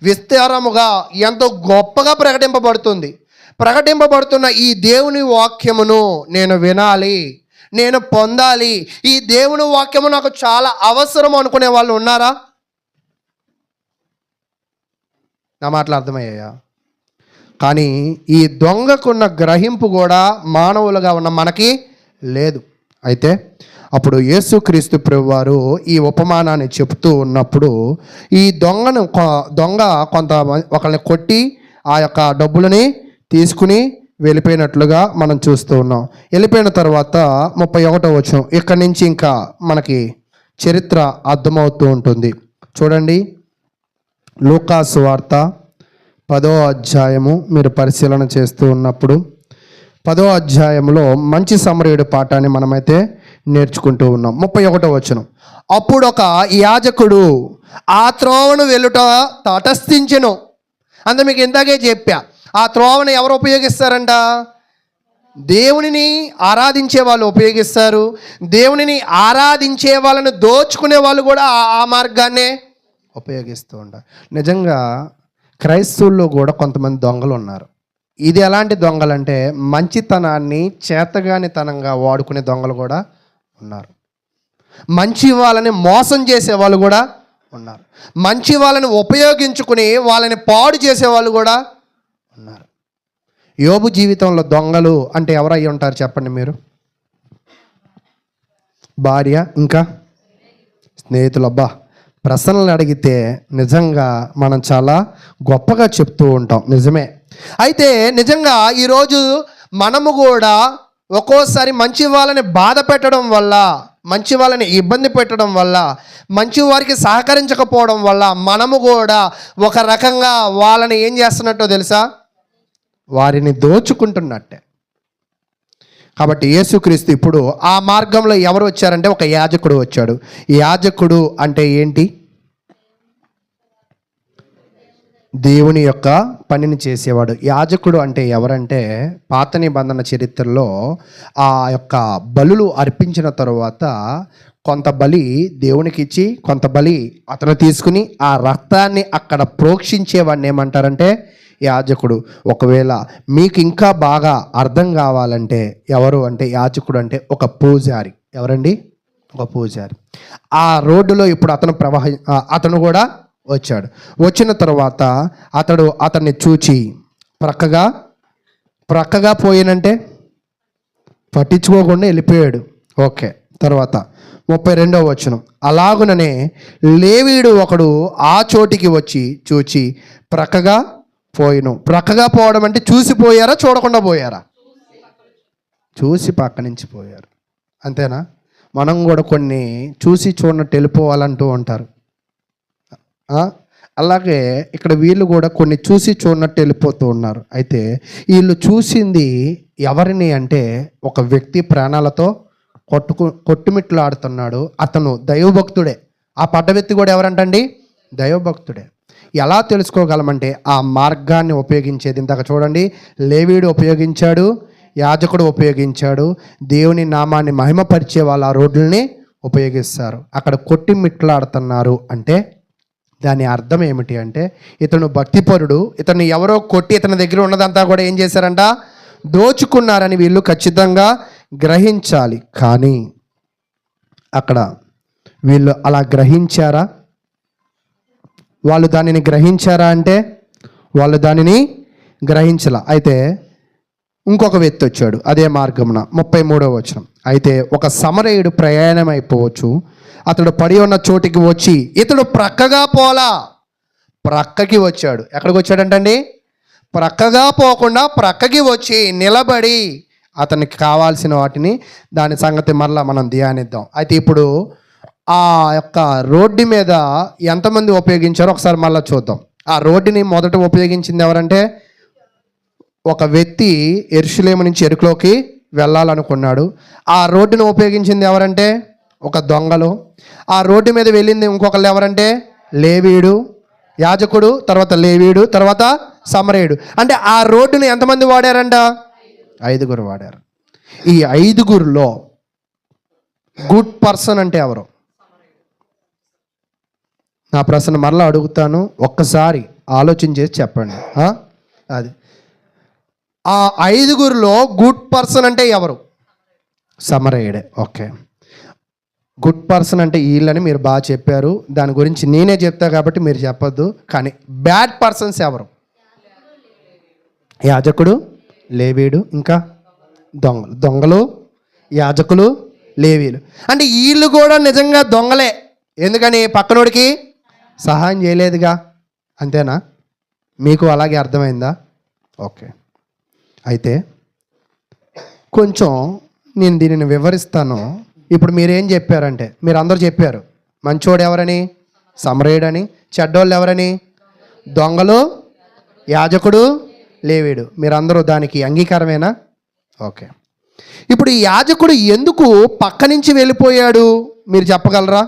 Speaker 1: విస్తారముగా, ఎంతో గొప్పగా ప్రకటింపబడుతున్న ఈ దేవుని వాక్యమును నేను వినాలి, నేను పొందాలి, ఈ దేవుని వాక్యము నాకు చాలా అవసరం అనుకునే వాళ్ళు ఉన్నారా? నా మాటలు అర్థమయ్యాయా? కానీ ఈ దొంగకున్న గ్రహింపు కూడా మానవులుగా ఉన్న మనకి లేదు. అయితే అప్పుడు యేసుక్రీస్తు ప్రభువారు ఈ ఉపమానాన్ని చెప్తూ ఉన్నప్పుడు ఈ దొంగ ఒకరిని కొట్టి ఆ యొక్క డబ్బులని తీసుకుని వెళ్ళిపోయినట్లుగా మనం చూస్తూ ఉన్నాం. వెళ్ళిపోయిన తర్వాత 31వ వచనం ఇక్కడి నుంచి ఇంకా మనకి చరిత్ర అర్థమవుతూ ఉంటుంది. చూడండి, లూకాసు వార్త 10వ అధ్యాయము మీరు పరిశీలన చేస్తూ ఉన్నప్పుడు 10వ అధ్యాయంలో మంచి సమరయుడి పాఠాన్ని మనమైతే నేర్చుకుంటూ ఉన్నాం. 31వ వచనం, అప్పుడు ఒక యాజకుడు ఆ త్రోవను వెళ్ళుట తటస్థించెను. అంత మీకు ఇందాకే చెప్పా, ఆ త్రోవను ఎవరు ఉపయోగిస్తారంట? దేవునిని ఆరాధించే వాళ్ళు ఉపయోగిస్తారు. దేవునిని ఆరాధించే వాళ్ళని దోచుకునే వాళ్ళు కూడా ఆ మార్గాన్నే ఉపయోగిస్తూ ఉంటారు. నిజంగా క్రైస్తవుల్లో కూడా కొంతమంది దొంగలు ఉన్నారు. ఇది ఎలాంటి దొంగలంటే మంచితనాన్ని చేతగానితనంగా వాడుకునే దొంగలు కూడా ఉన్నారు. మంచి వాళ్ళని మోసం చేసే వాళ్ళు కూడా ఉన్నారు. మంచి వాళ్ళని ఉపయోగించుకుని వాళ్ళని పాడు చేసేవాళ్ళు కూడా ఉన్నారు. యోబు జీవితంలో దొంగలు అంటే ఎవరు అయ్యి ఉంటారు చెప్పండి మీరు? భార్య, ఇంకా స్నేహితులు. అబ్బా, ప్రశ్నలు అడిగితే నిజంగా మనం చాలా గొప్పగా చెప్తూ ఉంటాం. నిజమే. అయితే నిజంగా ఈరోజు మనము కూడా ఒక్కోసారి మంచి వాళ్ళని బాధ పెట్టడం వల్ల, మంచి వాళ్ళని ఇబ్బంది పెట్టడం వల్ల, మంచి వారికి సహకరించకపోవడం వల్ల మనము కూడా ఒక రకంగా వాళ్ళని ఏం చేస్తున్నట్టో తెలుసా? వారిని దోచుకుంటున్నట్టే. కాబట్టి యేసుక్రీస్తు ఇప్పుడు ఆ మార్గంలో ఎవరు వచ్చారంటే ఒక యాజకుడు వచ్చాడు. యాజకుడు అంటే ఏంటి? దేవుని యొక్క పనిని చేసేవాడు. యాజకుడు అంటే ఎవరంటే పాత నిబంధన చరిత్రలో ఆ యొక్క బలులు అర్పించిన తరువాత కొంత బలి దేవునికి ఇచ్చి కొంత బలి అతను తీసుకుని ఆ రక్తాన్ని అక్కడ ప్రోక్షించేవాడిని ఏమంటారంటే యాజకుడు. ఒకవేళ మీకు ఇంకా బాగా అర్థం కావాలంటే ఎవరు అంటే యాజకుడు అంటే ఒక పూజారి. ఎవరండి? ఒక పూజారి. ఆ రోడ్డులో ఇప్పుడు అతను కూడా వచ్చాడు. వచ్చిన తర్వాత అతన్ని చూచి ప్రక్కగా పోయినంటే పట్టించుకోకుండా వెళ్ళిపోయాడు. ఓకే. తర్వాత 32వ వచనం, అలాగుననే లేవీయుడు ఒకడు ఆ చోటికి వచ్చి చూచి ప్రక్కగా పోయిను. ప్రక్కగా పోవడం అంటే చూసిపోయారా, చూడకుండా పోయారా? చూసి పక్క నుంచి పోయారు. అంతేనా? మనం కూడా కొన్ని చూసి చూడనట్టు వెళ్ళిపోవాలంటూ ఉంటారు. అలాగే ఇక్కడ వీళ్ళు కూడా కొన్ని చూసి చూడనట్టు వెళ్ళిపోతూ ఉన్నారు. అయితే వీళ్ళు చూసింది ఎవరిని అంటే ఒక వ్యక్తి ప్రాణాలతో కొట్టుమిట్లాడుతున్నాడు. అతను దైవభక్తుడే. ఆ పడ్డ వ్యక్తి కూడా ఎవరంటండి? దైవభక్తుడే. ఎలా తెలుసుకోగలమంటే ఆ మార్గాన్ని ఉపయోగించేది. ఇందాక చూడండి, లేవీయుడు ఉపయోగించాడు, యాజకుడు ఉపయోగించాడు. దేవుని నామాన్ని మహిమపరిచే వాళ్ళు ఆ రోడ్లని ఉపయోగిస్తారు. అక్కడ కొట్టిమిట్లాడుతున్నారు అంటే దాని అర్థం ఏమిటి అంటే ఇతను భక్తిపరుడు, ఇతను ఎవరో కొట్టి ఇతని దగ్గర ఉన్నదంతా కూడా ఏం చేశారంట? దోచుకున్నారని వీళ్ళు ఖచ్చితంగా గ్రహించాలి. కానీ అక్కడ వీళ్ళు అలా గ్రహించారా? వాళ్ళు దానిని గ్రహించారా అంటే వాళ్ళు దానిని గ్రహించలా. అయితే ఇంకొక వ్యక్తి వచ్చాడు అదే మార్గమున. 33వ వచనం, అయితే ఒక సమరయుడు ప్రయాణం అయిపోవచ్చు, అతడు పడి ఉన్న చోటికి వచ్చి ఇతడు ప్రక్కగా పోలా, ప్రక్కకి వచ్చాడు. ఎక్కడికి వచ్చాడంటండి? ప్రక్కగా పోకుండా ప్రక్కకి వచ్చి నిలబడి అతనికి కావాల్సిన వాటిని దాని సంగతి మరలా మనం ధ్యానిద్దాం. అయితే ఇప్పుడు ఆ యొక్క రోడ్డు మీద ఎంతమంది ఉపయోగించారో ఒకసారి మళ్ళీ చూద్దాం. ఆ రోడ్డుని మొదట ఉపయోగించింది ఎవరంటే, ఒక వ్యక్తి యెరూషలేము నుంచి యెరికోకి వెళ్ళాలనుకున్నాడు. ఆ రోడ్డును ఉపయోగించింది ఎవరంటే ఒక దొంగలు. ఆ రోడ్డు మీద వెళ్ళింది ఇంకొకళ్ళు ఎవరంటే లేవీయుడు, యాజకుడు, తర్వాత లేవీయుడు, తర్వాత సమరయుడు. అంటే ఆ రోడ్డును ఎంతమంది వాడారంట? 5 వాడారు. ఈ 5లో గుడ్ పర్సన్ అంటే ఎవరు? నా ప్రశ్న మరలా అడుగుతాను, ఒక్కసారి ఆలోచన చేసి చెప్పండి. అది ఆ 5లో గుడ్ పర్సన్ అంటే ఎవరు? సమరయుడే. ఓకే, గుడ్ పర్సన్ అంటే వీళ్ళని మీరు బాగా చెప్పారు. దాని గురించి నేనే చెప్తా కాబట్టి మీరు చెప్పొద్దు. కానీ బ్యాడ్ పర్సన్స్ ఎవరు? యాజకుడు, లేవీయుడు, ఇంకా దొంగలు, యాజకులు, లేవీయులు. అంటే వీళ్ళు కూడా నిజంగా దొంగలే. ఎందుకని? పక్కనోడికి సహాయం చేయలేదుగా. అంతేనా? మీకు అలాగే అర్థమైందా? ఓకే, అయితే కొంచెం నేను దీనిని వివరిస్తాను. ఇప్పుడు మీరేం చెప్పారంటే, మీరు అందరూ చెప్పారు మంచోడు ఎవరని? సమరయుడని. చెడ్డోళ్ళు ఎవరని? దొంగలు, యాజకుడు, లేవీయుడు. మీరందరూ దానికి అంగీకారమేనా? ఓకే, ఇప్పుడు ఈ యాజకుడు ఎందుకు పక్క నుంచి వెళ్ళిపోయాడు మీరు చెప్పగలరా?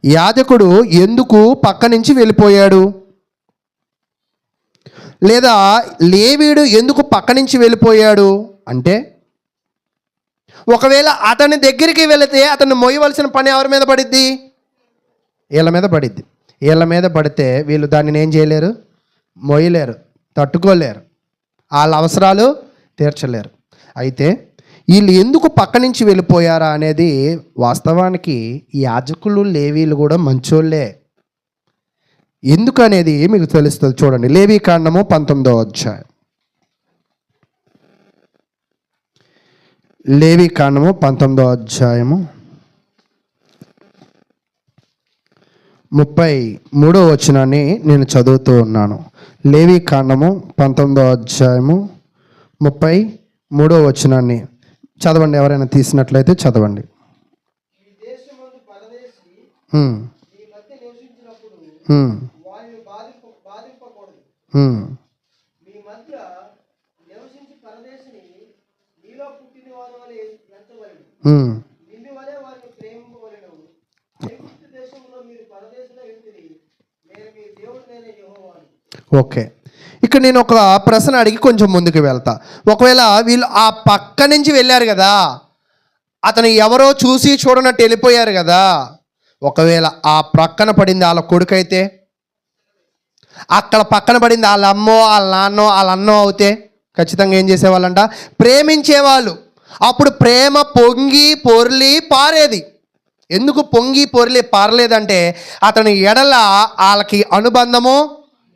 Speaker 1: యాజకుడు ఎందుకు పక్క నుంచి వెళ్ళిపోయాడు? లేదా లేవీయుడు ఎందుకు పక్క నుంచి వెళ్ళిపోయాడు అంటే, ఒకవేళ అతని దగ్గరికి వెళితే అతన్ని మొయ్యవలసిన పని ఎవరి మీద పడిద్ది? వీళ్ళ మీద పడిద్ది. వీళ్ళ మీద పడితే వీళ్ళు దానిని ఏం చేయలేరు? మొయ్యలేరు, తట్టుకోలేరు, వాళ్ళ అవసరాలు తీర్చలేరు. అయితే వీళ్ళు ఎందుకు పక్క నుంచి వెళ్ళిపోయారా అనేది వాస్తవానికి యాజకులు, లేవీలు కూడా మంచోళ్ళే. ఎందుకు అనేది మీకు తెలుస్తుంది. చూడండి, లేవీ కాండము 19వ అధ్యాయం. లేవీ కాండము 19వ అధ్యాయము 33వ వచనాన్ని నేను చదువుతూ ఉన్నాను. లేవీ కాండము 19వ అధ్యాయము 33వ వచనాన్ని చదవండి. ఎవరైనా తీసినట్లయితే చదవండి. ఓకే, ఇక్కడ నేను ఒక ప్రశ్న అడిగి కొంచెం ముందుకు వెళ్తా. ఒకవేళ వీళ్ళు ఆ పక్క నుంచి వెళ్ళారు కదా, అతను ఎవరో చూసి చూడనట్టు వెళ్ళిపోయారు కదా, ఒకవేళ ఆ ప్రక్కన పడింది వాళ్ళ కొడుకు అయితే, అక్కడ పక్కన పడింది వాళ్ళ అమ్మో, వాళ్ళ నాన్నో, వాళ్ళ అన్నో అవుతే ఖచ్చితంగా ఏం చేసేవాళ్ళంట? ప్రేమించేవాళ్ళు. అప్పుడు ప్రేమ పొంగి పొర్లి పారేది. ఎందుకు పొంగి పొర్లి పారలేదంటే అతని ఎడల వాళ్ళకి అనుబంధము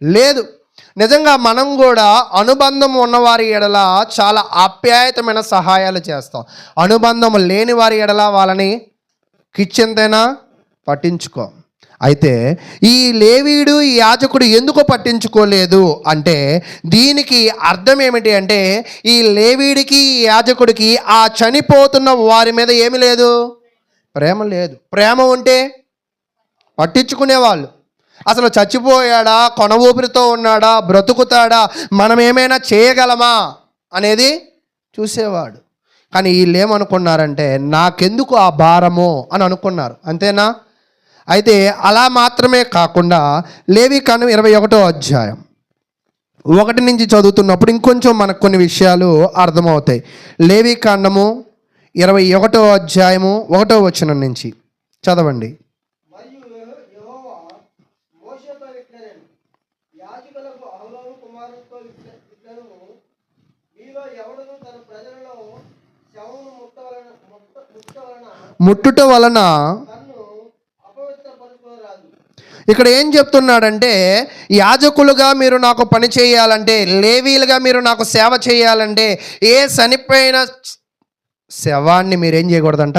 Speaker 1: లేదు. నిజంగా మనం కూడా అనుబంధం ఉన్నవారి ఎడల చాలా ఆప్యాయతమైన సహాయాలు చేస్తాం. అనుబంధం లేని వారి ఎడల వాళ్ళని కిచ్చెంతైనా పట్టించుకో. అయితే ఈ లేవీయుడు, ఈ యాజకుడు ఎందుకు పట్టించుకోలేదు అంటే దీనికి అర్థం ఏమిటి అంటే, ఈ లేవీయుడికి, ఈ యాజకుడికి ఆ చనిపోతున్న వారి మీద ఏమి లేదు? ప్రేమ లేదు. ప్రేమ ఉంటే పట్టించుకునేవాళ్ళు. అసలు చచ్చిపోయాడా, కొన ఊపిరితో ఉన్నాడా, బ్రతుకుతాడా, మనం ఏమైనా చేయగలమా అనేది చూసేవాడు. కానీ వీళ్ళు ఏమనుకున్నారంటే, నాకెందుకు ఆ భారము అని అనుకున్నారు. అంతేనా? అయితే అలా మాత్రమే కాకుండా లేవీ కాండం 21వ అధ్యాయం 1 నుంచి చదువుతున్నప్పుడు ఇంకొంచెం మనకు కొన్ని విషయాలు అర్థమవుతాయి. లేవీ కాండము 21వ అధ్యాయము 1వ వచనం నుంచి చదవండి. ముట్టుట వలన ఇక్కడ ఏం చెప్తున్నాడంటే, యాజకులుగా మీరు నాకు పని చేయాలంటే, లేవీలుగా మీరు నాకు సేవ చేయాలంటే, ఏ చనిపోయిన శవాన్ని మీరేం చేయకూడదంట?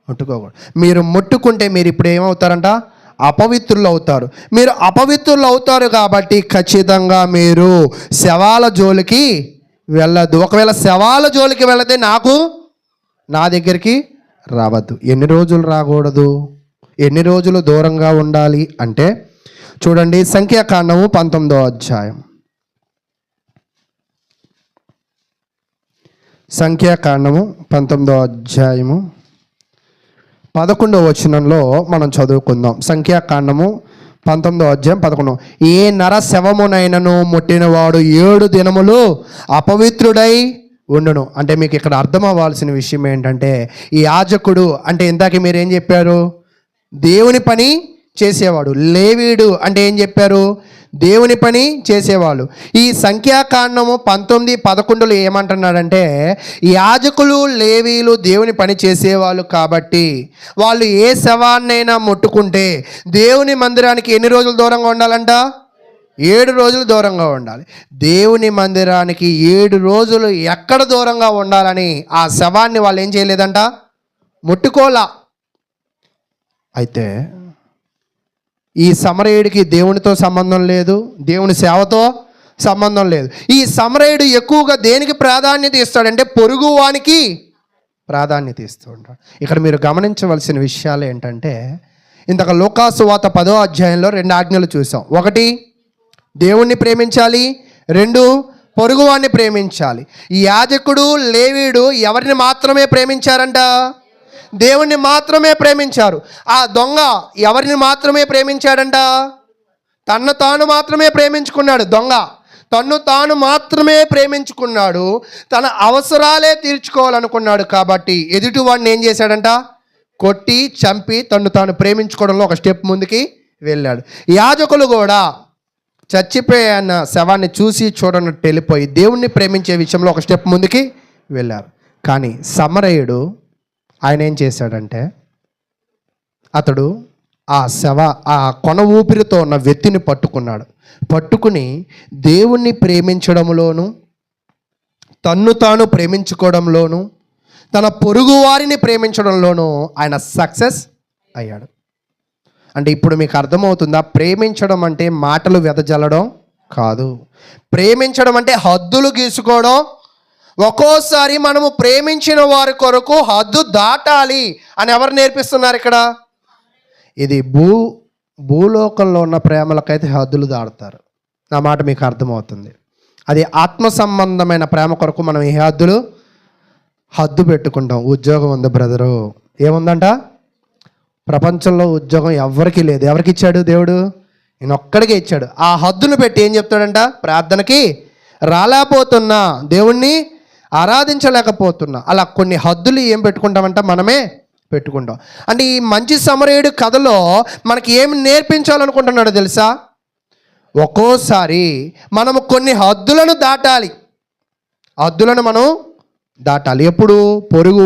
Speaker 1: ముట్టుకోకూడదు. మీరు ముట్టుకుంటే మీరు ఇప్పుడు ఏమవుతారంట? అపవిత్రులు అవుతారు. మీరు అపవిత్రులు అవుతారు కాబట్టి ఖచ్చితంగా మీరు శవాల జోలికి వెళ్ళద్దు. ఒకవేళ శవాల జోలికి వెళితే నా దగ్గరికి రావద్దు. ఎన్ని రోజులు రాకూడదు, ఎన్ని రోజులు దూరంగా ఉండాలి అంటే చూడండి, సంఖ్యాకాండము 19వ అధ్యాయం. సంఖ్యాకాండము 19వ అధ్యాయము 11వ వచనంలో మనం చదువుకుందాం. సంఖ్యాకాండము 19వ అధ్యాయం 11. ఏ నర శవమునైనను ముట్టినవాడు 7 దినములు అపవిత్రుడై ఉండును. అంటే మీకు ఇక్కడ అర్థం అవ్వాల్సిన విషయం ఏంటంటే, ఈ యాజకుడు అంటే ఇందాక మీరేం చెప్పారు, దేవుని పని చేసేవాడు. లేవీయుడు అంటే ఏం చెప్పారు, దేవుని పని చేసేవాళ్ళు. ఈ సంఖ్యాకాండము 19:11 ఏమంటున్నాడంటే, యాజకులు లేవీయులు దేవుని పని చేసేవాళ్ళు కాబట్టి వాళ్ళు ఏ శవాన్నైనా ముట్టుకుంటే దేవుని మందిరానికి ఎన్ని రోజులు దూరంగా ఉండాలంట? 7 రోజులు దూరంగా ఉండాలి. దేవుని మందిరానికి 7 రోజులు ఎక్కడ దూరంగా ఉండాలని ఆ శవాన్ని వాళ్ళు ఏం చేయలేదంట, ముట్టుకోలా. అయితే ఈ సమరయుడికి దేవునితో సంబంధం లేదు, దేవుని సేవతో సంబంధం లేదు. ఈ సమరయుడు ఎక్కువగా దేనికి ప్రాధాన్యత ఇస్తాడంటే పొరుగువానికి ప్రాధాన్యత ఇస్తూ ఉంటాడు. ఇక్కడ మీరు గమనించవలసిన విషయాలు ఏంటంటే, ఇంతక లూకాసు సువార్త 10వ అధ్యాయంలో 2 ఆజ్ఞలు చూసాం. 1 దేవుణ్ణి ప్రేమించాలి, 2 పొరుగువాన్ని ప్రేమించాలి. ఈ యాజకుడు లేవీయుడు ఎవరిని మాత్రమే ప్రేమించారంట? దేవుణ్ణి మాత్రమే ప్రేమించారు. ఆ దొంగ ఎవరిని మాత్రమే ప్రేమించాడంట? తన్ను తాను మాత్రమే ప్రేమించుకున్నాడు. దొంగ తన్ను తాను మాత్రమే ప్రేమించుకున్నాడు, తన అవసరాలే తీర్చుకోవాలనుకున్నాడు. కాబట్టి ఎదుటివాడిని ఏం చేశాడంట? కొట్టి చంపి తన్ను తాను ప్రేమించుకోవడంలో ఒక స్టెప్ ముందుకి వెళ్ళాడు. యాజకులు కూడా చచ్చిపోయిన శవాన్ని చూసి చూడనట్టు వెళ్ళిపోయి దేవుణ్ణి ప్రేమించే విషయంలో ఒక స్టెప్ ముందుకి వెళ్ళారు. కానీ సమరయుడు ఆయన ఏం చేశాడంటే, అతడు ఆ కొన ఊపిరితో ఉన్న వ్యక్తిని పట్టుకుని దేవుణ్ణి ప్రేమించడంలోను, తన్ను తాను ప్రేమించుకోవడంలోను, తన పొరుగు వారిని ప్రేమించడంలోనూ ఆయన సక్సెస్ అయ్యాడు. అంటే ఇప్పుడు మీకు అర్థమవుతుందా? ప్రేమించడం అంటే మాటలు వెదజల్లడం కాదు. ప్రేమించడం అంటే హద్దులు గీసుకోవడం. ఒక్కోసారి మనము ప్రేమించిన వారి కొరకు హద్దు దాటాలి అని ఎవరు నేర్పిస్తున్నారు ఇక్కడ? ఇది భూలోకంలో ఉన్న ప్రేమలకైతే హద్దులు దాడతారు. నా మాట మీకు అర్థమవుతుంది. అది ఆత్మ సంబంధమైన ప్రేమ కొరకు మనం ఏ హద్దు పెట్టుకుంటాం. ఉద్యోగం ఉంది బ్రదరు, ఏముందంట? ప్రపంచంలో ఉద్యోగం ఎవరికి లేదు. ఎవరికి ఇచ్చాడు? దేవుడు నేను ఒక్కడికే ఇచ్చాడు. ఆ హద్దును పెట్టి ఏం చెప్తాడంట? ప్రార్థనకి రాలేకపోతున్నా, దేవుణ్ణి ఆరాధించలేకపోతున్నా. అలా కొన్ని హద్దులు ఏం పెట్టుకుంటామంట? మనమే పెట్టుకుంటాం. అంటే ఈ మంచి సమరయుడు కథలో మనకి ఏమి నేర్పించాలనుకుంటున్నాడో తెలుసా? ఒక్కోసారి మనము కొన్ని హద్దులను దాటాలి. హద్దులను మనం దాటాలి. ఎప్పుడు? పొరుగు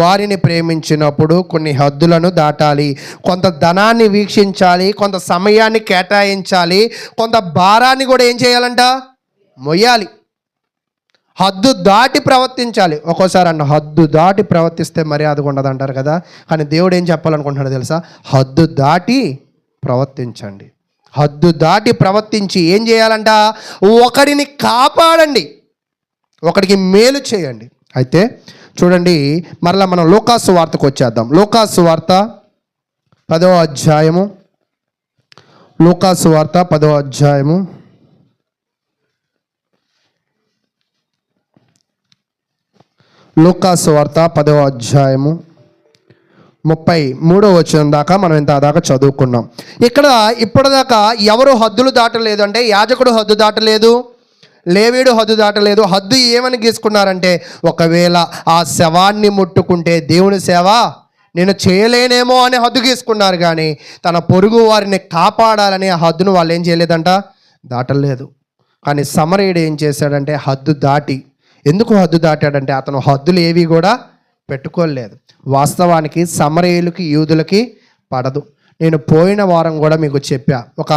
Speaker 1: వారిని ప్రేమించినప్పుడు కొన్ని హద్దులను దాటాలి. కొంత ధనాన్ని వీక్షించాలి, కొంత సమయాన్ని కేటాయించాలి, కొంత భారాన్ని కూడా ఏం చేయాలంట? మొయ్యాలి. హద్దు దాటి ప్రవర్తించాలి. ఒక్కోసారి హద్దు దాటి ప్రవర్తిస్తే మర్యాదగా ఉండదు అంటారు కదా. కానీ దేవుడు ఏం చెప్పాలనుకుంటున్నాడో తెలుసా? హద్దు దాటి ప్రవర్తించండి. హద్దు దాటి ప్రవర్తించి ఏం చేయాలంట? ఒకడిని కాపాడండి, ఒకడికి మేలు చేయండి. అయితే చూడండి, మరలా మనం లూకాసు వార్తకు వచ్చేద్దాం. లూకాసు వార్త 10వ అధ్యాయము. లూకాసు వార్త 10వ అధ్యాయము. లూకాసు వార్త 10వ అధ్యాయము 33వ వచనం దాకా మనం ఇంతదాకా చదువుకున్నాం. ఇక్కడ ఇప్పటిదాకా ఎవరు హద్దులు దాటలేదు అంటే, యాజకుడు హద్దు దాటలేదు, లేవీయుడు హద్దు దాటలేదు. హద్దు ఏమని గీసుకున్నారంటే, ఒకవేళ ఆ శవాన్ని ముట్టుకుంటే దేవుని సేవ నేను చేయలేనేమో అని హద్దు గీసుకున్నారు. కానీ తన పొరుగు వారిని కాపాడాలని ఆ హద్దును వాళ్ళు ఏం చేయలేదంట? దాటలేదు. కానీ సమరయుడు ఏం చేశాడంటే హద్దు దాటి. ఎందుకు హద్దు దాటాడంటే అతను హద్దులు ఏవి కూడా పెట్టుకోలేదు. వాస్తవానికి సమరయులకి యూదులకి పడదు. నేను పోయిన వారం కూడా మీకు చెప్పా, ఒక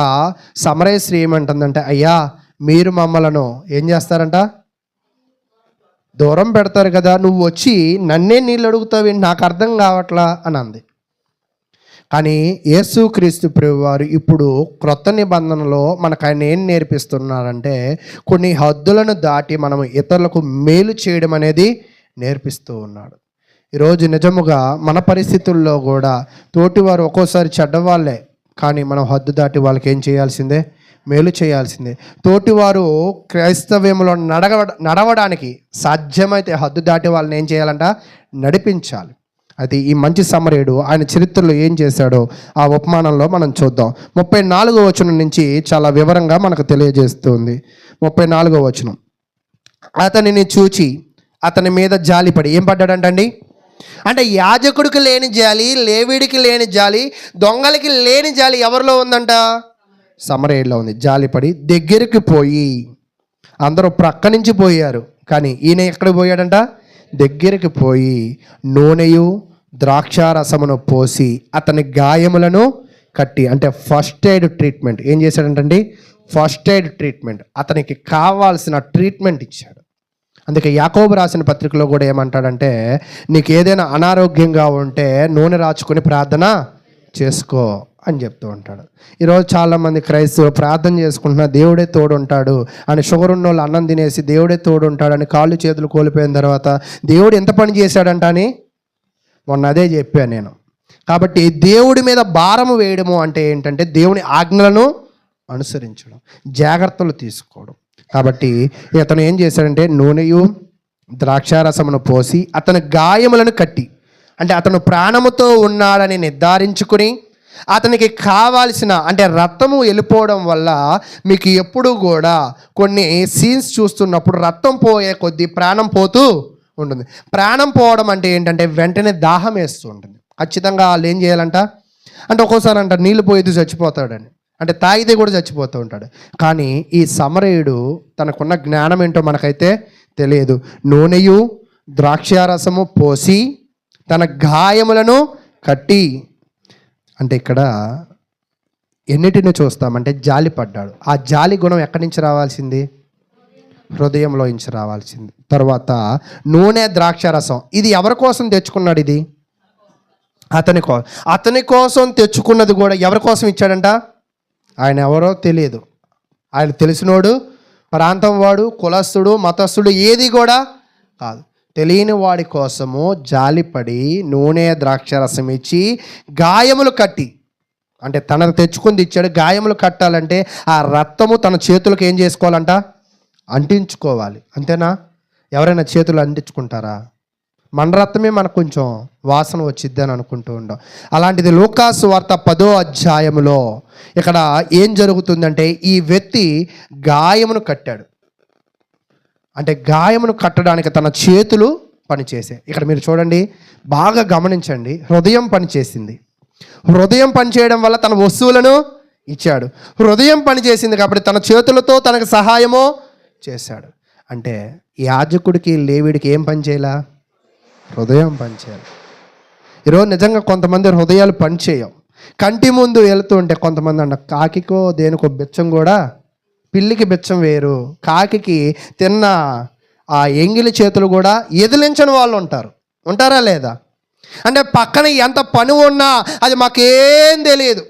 Speaker 1: సమరయ స్త్రీ ఏమంటుందంటే, అయ్యా మీరు మమ్మలను ఏం చేస్తారంట? దూరం పెడతారు కదా, నువ్వు వచ్చి నన్నే నీళ్ళు అడుగుతావు, నాకు అర్థం కావట్లా అని అంది. కానీ యేసుక్రీస్తు ప్రభువారు ఇప్పుడు క్రొత్త నిబంధనలో మనకు ఆయన ఏం నేర్పిస్తున్నారంటే, కొన్ని హద్దులను దాటి మనం ఇతరులకు మేలు చేయడం అనేది నేర్పిస్తూ ఉన్నాడు. ఈరోజు నిజముగా మన పరిస్థితుల్లో కూడా తోటివారు ఒక్కోసారి చెడ్డవాళ్ళే, కానీ మనం హద్దు దాటి వాళ్ళకి ఏం చేయాల్సిందే? మేలు చేయాల్సిందే. తోటివారు క్రైస్తవ్యంలో నడవడానికి సాధ్యమైతే హద్దు దాటి వాళ్ళని ఏం చేయాలంట? నడిపించాలి. అది ఈ మంచి సమరయుడు ఆయన చరిత్రలో ఏం చేశాడో ఆ ఉపమానంలో మనం చూద్దాం. 34వ వచనం నుంచి చాలా వివరంగా మనకు తెలియజేస్తుంది. 34వ వచనం, అతనిని చూచి అతని మీద జాలిపడి ఏం పడ్డాడంటండి? అంటే యాజకుడికి లేని జాలి, లేవీడికి లేని జాలి, దొంగలకి లేని జాలి ఎవరిలో ఉందంట? సమరయుడిలో ఉంది. జాలిపడి దగ్గరికి పోయి, అందరూ ప్రక్క నుంచి పోయారు, కానీ ఈయన ఎక్కడికి పోయాడంట? దగ్గరికి పోయి నూనెయు ద్రాక్షారసమును పోసి అతని గాయములను కట్టి, అంటే ఫస్ట్ ఎయిడ్ ట్రీట్మెంట్ ఏం చేశాడంటండి? ఫస్ట్ ఎయిడ్ ట్రీట్మెంట్, అతనికి కావాల్సిన ట్రీట్మెంట్ ఇచ్చాడు. అందుకే యాకోబు రాసిన పత్రికలో కూడా ఏమంటాడంటే, నీకు ఏదైనా అనారోగ్యంగా ఉంటే నూనె రాచుకొని ప్రార్థన చేసుకో అని చెప్తూ ఉంటాడు. ఈరోజు చాలామంది క్రైస్తవులు ప్రార్థన చేసుకుంటున్నా దేవుడే తోడు ఉంటాడు అని, షుగర్ ఉన్న వాళ్ళు అన్నం తినేసి దేవుడే తోడు ఉంటాడని కాళ్ళు చేతులు కోల్పోయిన తర్వాత దేవుడు ఎంత పని చేశాడంట అని మొన్న అదే చెప్పాను నేను. కాబట్టి దేవుడి మీద భారము వేయడము అంటే ఏంటంటే దేవుని ఆజ్ఞలను అనుసరించడం, జాగ్రత్తలు తీసుకోవడం. కాబట్టి ఇతను ఏం చేశాడంటే నూనెయు ద్రాక్షారసమును పోసి అతని గాయములను కట్టి, అంటే అతను ప్రాణముతో ఉన్నాడని నిర్ధారించుకుని అతనికి కావాల్సిన, అంటే రక్తము వెళ్ళిపోవడం వల్ల మీకు ఎప్పుడు కూడా కొన్ని సీన్స్ చూస్తున్నప్పుడు రక్తం పోయే కొద్దీ ప్రాణం పోతూ ఉంటుంది. ప్రాణం పోవడం అంటే ఏంటంటే వెంటనే దాహం వేస్తూ ఉంటుంది. ఖచ్చితంగా వాళ్ళు ఏం చేయాలంట అంటే ఒక్కోసారి అంట నీళ్ళు పోయేది చచ్చిపోతాడని, అంటే తాగితే కూడా చచ్చిపోతూ ఉంటాడు. కానీ ఈ సమరయుడు తనకున్న జ్ఞానం ఏంటో మనకైతే తెలియదు. నూనెయు ద్రాక్షారసము పోసి తన గాయములను కట్టి, అంటే ఇక్కడ ఎన్నిటిని చూస్తామంటే జాలి పడ్డాడు. ఆ జాలి గుణం ఎక్కడి నుంచి రావాల్సింది? హృదయంలో నుంచి రావాల్సింది. తర్వాత నూనె ద్రాక్షారసం, ఇది ఎవరి కోసం తెచ్చుకున్నాడు? ఇది అతని కోసం తెచ్చుకున్నది కూడా ఎవరి కోసం ఇచ్చాడంట? ఆయన ఎవరో తెలియదు, ఆయన తెలిసినోడు, ప్రాంతం వాడు, కులస్తుడు, మతస్థుడు ఏది కూడా కాదు. తెలియని వాడి కోసము జాలిపడి నూనె ద్రాక్షారసం ఇచ్చి గాయములు కట్టి, అంటే తనకు తెచ్చుకుంది ఇచ్చాడు. గాయములు కట్టాలంటే ఆ రక్తము తన చేతులకు ఏం చేసుకోవాలంట? అంటించుకోవాలి. అంతేనా? ఎవరైనా చేతులు అంటించుకుంటారా? మన రక్తమే మనకు కొంచెం వాసన వచ్చిద్ది అని అనుకుంటూ ఉంటాం. అలాంటిది లూకాసు వార్త 10వ అధ్యాయములో ఇక్కడ ఏం జరుగుతుందంటే ఈ వ్యక్తి గాయమును కట్టాడు. అంటే గాయమును కట్టడానికి తన చేతులు పనిచేసాయి. ఇక్కడ మీరు చూడండి, బాగా గమనించండి, హృదయం పనిచేసింది. హృదయం పనిచేయడం వల్ల తన వస్తువులను ఇచ్చాడు. హృదయం పనిచేసింది కాబట్టి తన చేతులతో తనకు సహాయము చేశాడు. అంటే యాజకుడికి లేవీడికి ఏం పని చేయాలా? హృదయం పనిచేయాలి. ఈరోజు నిజంగా కొంతమంది హృదయాలు పనిచేయవు. కంటి ముందు వెళుతూ ఉంటే కొంతమంది అంట కాకికో దేనికో బిచ్చం కూడా, పిల్లికి బిచ్చం వేరు, కాకికి తిన్న ఆ ఎంగిలి చేతులు కూడా ఎదిలించని వాళ్ళు ఉంటారా లేదా? అంటే పక్కన ఎంత పని ఉన్నా అది మాకేం తెలియదు,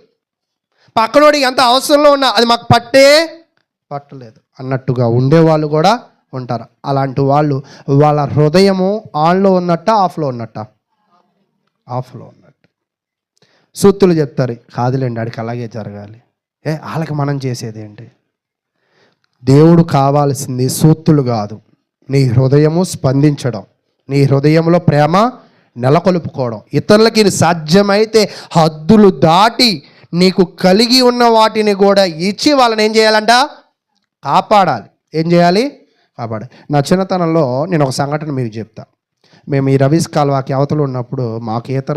Speaker 1: పక్కనోడి ఎంత అవసరంలో ఉన్నా అది మాకు పట్టలేదు అన్నట్టుగా ఉండేవాళ్ళు కూడా ఉంటారు. అలాంటి వాళ్ళు వాళ్ళ హృదయము ఆన్లో ఉన్నట్ట ఆఫ్లో ఉన్నట్ట? ఆఫ్లో ఉన్నట్టు. సూత్తులు చెప్తారు, కాదులేండి ఆడికి అలాగే జరగాలి. వాళ్ళకి మనం చేసేది ఏంటి? దేవుడు కావాల్సింది సూత్తులు కాదు, నీ హృదయము స్పందించడం, నీ హృదయంలో ప్రేమ నెలకొల్పుకోవడం. ఇతరులకి సాధ్యమైతే హద్దులు దాటి నీకు కలిగి ఉన్న వాటిని కూడా ఇచ్చి వాళ్ళని ఏం చేయాలంట? కాపాడాలి. ఏం చేయాలి? కాపాడాలి. నా చిన్నతనంలో నేను ఒక సంఘటన మీకు చెప్తా. మేము ఈ రవీస్ కాల్వాకి అవతలు ఉన్నప్పుడు మాకు ఈత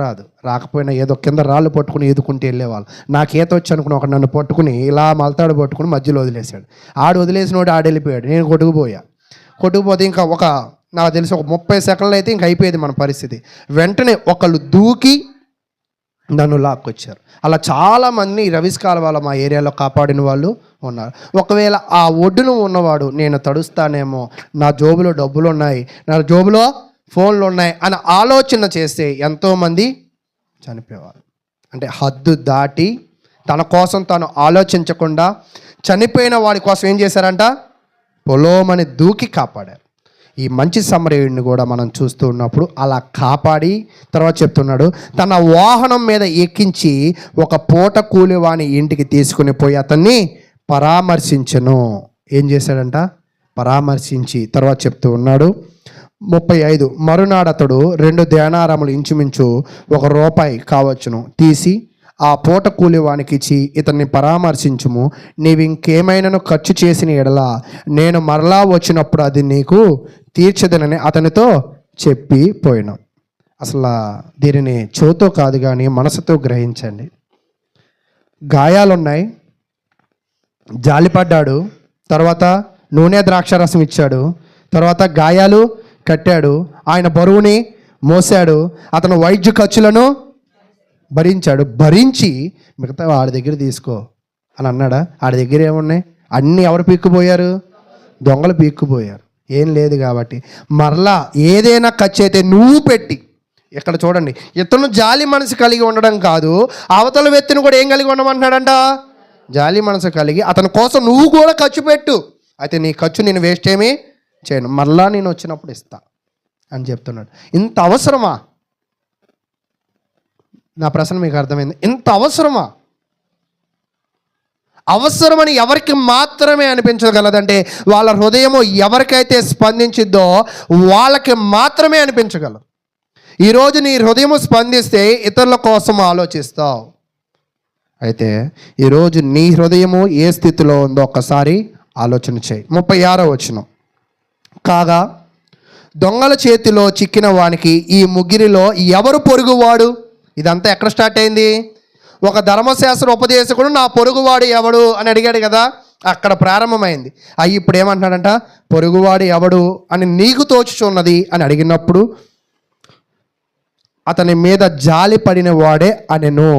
Speaker 1: రాకపోయినా ఏదో కింద రాళ్ళు పట్టుకుని ఈదుకుంటూ వెళ్ళేవాళ్ళు. నాకు ఈత వచ్చి అనుకుని ఒక నన్ను పట్టుకుని ఇలా మలతాడు పట్టుకుని మధ్యలో వదిలేశాడు. వదిలేసినోడు వెళ్ళిపోయాడు, నేను కొట్టుకుపోతే ఇంకా నాకు తెలిసి ఒక 30 సెకండ్లు అయితే ఇంక అయిపోయేది మన పరిస్థితి. వెంటనే ఒకళ్ళు దూకి నన్ను లాక్కొచ్చారు. అలా చాలామంది రవీస్ కాల్వాల మా ఏరియాలో కాపాడిన వాళ్ళు ఉన్నారు. ఒకవేళ ఆ ఒడ్డును ఉన్నవాడు నేను తడుస్తానేమో, నా జోబులో డబ్బులు ఉన్నాయి, నా జోబులో ఫోన్లు ఉన్నాయి అని ఆలోచన చేస్తే ఎంతోమంది చనిపోయేవారు. అంటే హద్దు దాటి తన కోసం తాను ఆలోచించకుండా చనిపోయిన వాడి కోసం ఏం చేశారంట? పొలోమని దూకి కాపాడారు. ఈ మంచి సమరయుడిని కూడా మనం చూస్తూ ఉన్నప్పుడు అలా కాపాడి తర్వాత చెప్తున్నాడు, తన వాహనం మీద ఎక్కించి ఒక పూట కూలివాని ఇంటికి తీసుకుని పోయి అతన్ని పరామర్శించను. ఏం చేశాడంట? పరామర్శించి. తర్వాత చెప్తూ ఉన్నాడు 35, మరునాడు అతడు 2 దేనారములు ఇంచుమించు ₹1 కావచ్చును తీసి ఆ పూట కూలివానికి ఇచ్చి, ఇతన్ని పరామర్శించుము, నీవు ఇంకేమైనాను ఖర్చు చేసిన ఎడల నేను మరలా వచ్చినప్పుడు అది నీకు తీర్చదనని అతనితో చెప్పి పోయినాం. అసలు దీనిని చెవుతో కాదు కానీ మనసుతో గ్రహించండి. గాయాలున్నాయి, జాలిపడ్డాడు, తర్వాత నూనె ద్రాక్షరసం ఇచ్చాడు, తర్వాత గాయాలు కట్టాడు, ఆయన బరువుని మోసాడు, అతను వైద్య ఖర్చులను భరించాడు. భరించి మిగతా వాడి దగ్గర తీసుకో అని అన్నాడా? ఆడి దగ్గర ఏమున్నాయి? అన్నీ ఎవరు పీక్కుపోయారు? దొంగలు పీక్కుపోయారు. ఏం లేదు కాబట్టి మరలా ఏదైనా ఖర్చు అయితే నువ్వు పెట్టి, ఇక్కడ చూడండి, ఇతను జాలి మనసు కలిగి ఉండడం కాదు, అవతల వ్యక్తిని కూడా ఏం కలిగి ఉండమంటున్నాడంట? జాలి మనసు కలిగి అతని కోసం నువ్వు కూడా ఖర్చు పెట్టు. అయితే నీ ఖర్చు నేను వేస్ట్ ఏమీ చేయను, మరలా నేను వచ్చినప్పుడు ఇస్తా అని చెప్తున్నాడు. ఇంత అవసరమా? నా ప్రశ్న మీకు అర్థమైంది? ఇంత అవసరమా? అవసరమని ఎవరికి మాత్రమే అనిపించగలదంటే వాళ్ళ హృదయము ఎవరికైతే స్పందించిద్దో వాళ్ళకి మాత్రమే అనిపించగలదు. ఈరోజు నీ హృదయము స్పందిస్తే ఇతరుల కోసం ఆలోచిస్తావు. అయితే ఈరోజు నీ హృదయము ఏ స్థితిలో ఉందో ఒక్కసారి ఆలోచన చేయి. 36వ వచనం, కాగా దొంగల చేతిలో చిక్కిన వానికి ఈ ముగ్గురిలో ఎవరు పొరుగువాడు? ఇదంతా ఎక్కడ స్టార్ట్ అయింది? ఒక ధర్మశాస్త్ర ఉపదేశకుడు నా పొరుగువాడు ఎవడు అని అడిగాడు కదా, అక్కడ ప్రారంభమైంది. అయ్యి ఇప్పుడు ఏమంటున్నాడంట? పొరుగువాడు ఎవడు అని నీకు తోచుచున్నది అని అడిగినప్పుడు అతని మీద జాలి పడిన వాడే అనెను.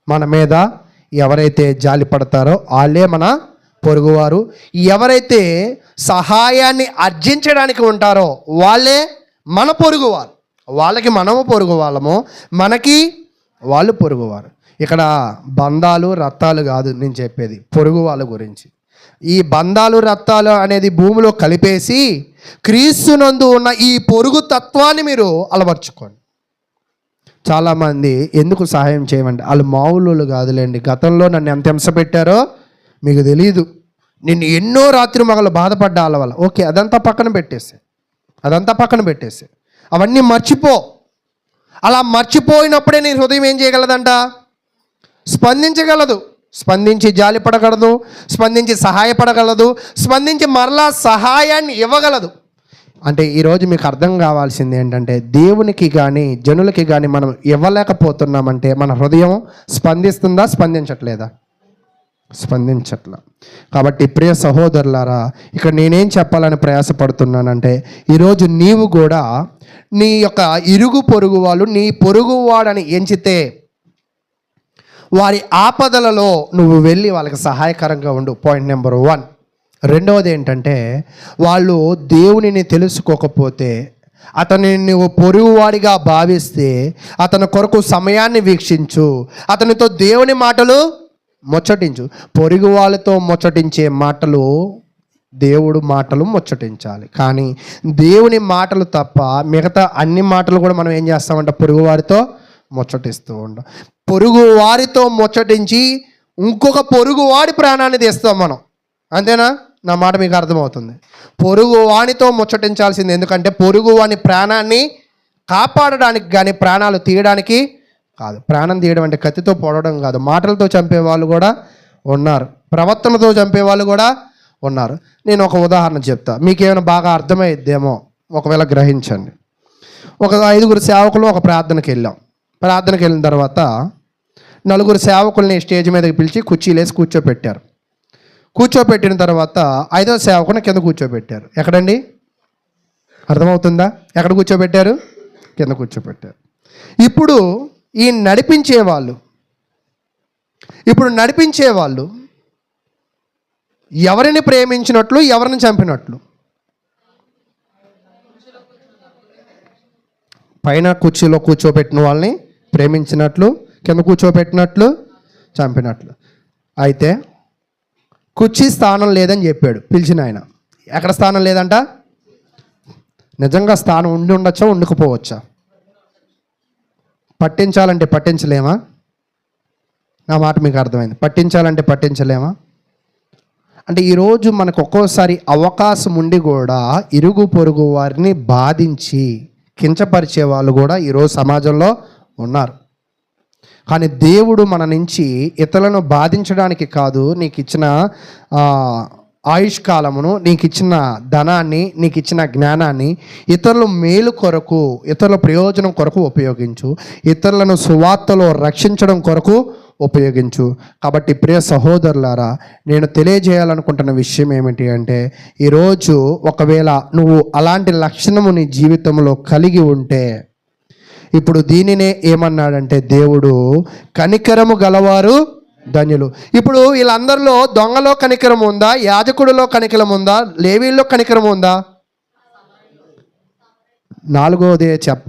Speaker 1: మన మీద ఎవరైతే జాలి పడతారో వాళ్ళే మన పొరుగువారు. ఎవరైతే సహాయాన్ని అర్జించడానికి ఉంటారో వాళ్ళే మన పొరుగువారు. వాళ్ళకి మనము పొరుగు వాళ్ళము, మనకి వాళ్ళు పొరుగువారు. ఇక్కడ బంధాలు రత్తాలు కాదు నేను చెప్పేది, పొరుగు వాళ్ళ గురించి. ఈ బంధాలు రత్తాలు అనేది భూమిలో కలిపేసి క్రీస్తునందు ఉన్న ఈ పొరుగు తత్వాన్ని మీరు అలవర్చుకోండి. చాలామంది ఎందుకు సహాయం చేయమండి? వాళ్ళు మామూలు కాదులేండి, గతంలో నన్ను ఎంత హింస పెట్టారో మీకు తెలియదు, నిన్ను ఎన్నో రాత్రి మగలు బాధపడ్డా వాళ్ళ వల్ల. ఓకే, అదంతా పక్కన పెట్టేసి అవన్నీ మర్చిపో. అలా మర్చిపోయినప్పుడే నీ హృదయం ఏం చేయగలదంట? స్పందించగలదు, స్పందించి జాలి పడగలదు, స్పందించి సహాయపడగలదు, స్పందించి మరలా సహాయాన్ని ఇవ్వగలదు. అంటే ఈరోజు మీకు అర్థం కావాల్సింది ఏంటంటే, దేవునికి కానీ జనులకి కానీ మనం ఇవ్వలేకపోతున్నామంటే మన హృదయం స్పందిస్తుందా? స్పందించట్లా. కాబట్టి ప్రియ సహోదరులారా, ఇక్కడ నేనేం చెప్పాలని ప్రయాసపడుతున్నానంటే, ఈరోజు నీవు కూడా నీ యొక్క ఇరుగు పొరుగు వాళ్ళు నీ పొరుగువాడని ఎంచితే వారి ఆపదలలో నువ్వు వెళ్ళి వాళ్ళకి సహాయకరంగా ఉండు. Point number 1. రెండవది ఏంటంటే, వాళ్ళు దేవునిని తెలుసుకోకపోతే, అతనిని నువ్వు పొరుగువాడిగా భావిస్తే అతని కొరకు సమయాన్ని వీక్షించు, అతనితో దేవుని మాటలు ముచ్చటించు. పొరుగు వాళ్ళతో ముచ్చటించే మాటలు దేవుడు మాటలు ముచ్చటించాలి, కానీ దేవుని మాటలు తప్ప మిగతా అన్ని మాటలు కూడా మనం ఏం చేస్తామంటే పొరుగువారితో ముచ్చటిస్తూ ఉంటాం. పొరుగు వారితో ముచ్చటించి ఇంకొక పొరుగువాడి ప్రాణాన్ని తీస్తాం మనం. అంతేనా? నా మాట మీకు అర్థమవుతుంది. పొరుగు వానితో ముచ్చటించాల్సింది, ఎందుకంటే పొరుగు వాని ప్రాణాన్ని కాపాడడానికి కానీ ప్రాణాలు తీయడానికి కాదు. ప్రాణం తీయడం అంటే కత్తితో పొడవడం కాదు. మాటలతో చంపే వాళ్ళు కూడా ఉన్నారు, ప్రవర్తనతో చంపే వాళ్ళు కూడా ఉన్నారు. నేను ఒక ఉదాహరణ చెప్తా, మీకేమైనా బాగా అర్థమైద్దేమో, ఒకవేళ గ్రహించండి. ఒక 5 సేవకులు ఒక ప్రార్థనకి వెళ్ళిన తర్వాత 4 సేవకుల్ని స్టేజ్ మీదకి పిలిచి కుర్చీలేసి కూర్చోపెట్టిన తర్వాత 5వ సేవకుని కింద కూర్చోబెట్టారు. ఎక్కడండి? అర్థమవుతుందా? ఎక్కడ కూర్చోబెట్టారు? కింద కూర్చోబెట్టారు. ఇప్పుడు నడిపించే వాళ్ళు ఎవరిని ప్రేమించినట్లు, ఎవరిని చంపినట్లు? పైన కుర్చీలో కూర్చోబెట్టిన వాళ్ళని ప్రేమించినట్లు, కింద కూర్చోబెట్టినట్లు చంపినట్లు. అయితే కుర్చీ స్థానం లేదని చెప్పాడు పిలిచిన ఆయన. ఎక్కడ స్థానం లేదంట? నిజంగా స్థానం ఉండి ఉండొచ్చా, ఉండకపోవచ్చా? పట్టించాలంటే పట్టించలేమా? నా మాట మీకు అర్థమైంది. పట్టించాలంటే పట్టించలేమా? అంటే ఈరోజు మనకు ఒక్కోసారి అవకాశం ఉండి కూడా ఇరుగు పొరుగు వారిని బాధించి కించపరిచే వాళ్ళు కూడా ఈరోజు సమాజంలో ఉన్నారు. కానీ దేవుడు మన నుంచి ఇతరులను బాధించడానికి కాదు, నీకు ఇచ్చిన ఆయుష్కాలమును, నీకు ఇచ్చిన ధనాన్ని, నీకు ఇచ్చిన జ్ఞానాన్ని ఇతరుల మేలు కొరకు, ఇతరుల ప్రయోజనం కొరకు ఉపయోగించు. ఇతరులను సువార్తలో రక్షించడం కొరకు ఉపయోగించు. కాబట్టి ప్రియ సహోదరులారా, నేను తెలియజేయాలనుకుంటున్న విషయం ఏమిటి అంటే, ఈరోజు ఒకవేళ నువ్వు అలాంటి లక్షణము నీ జీవితంలో కలిగి ఉంటే, ఇప్పుడు దీనినే ఏమన్నాడంటే దేవుడు, కనికరము గలవారు ధన్యులు. ఇప్పుడు వీళ్ళందరిలో దొంగలో కనికరం ఉందా? యాజకుడిలో కనికరం ఉందా? లేవీల్లో కనికరం ఉందా?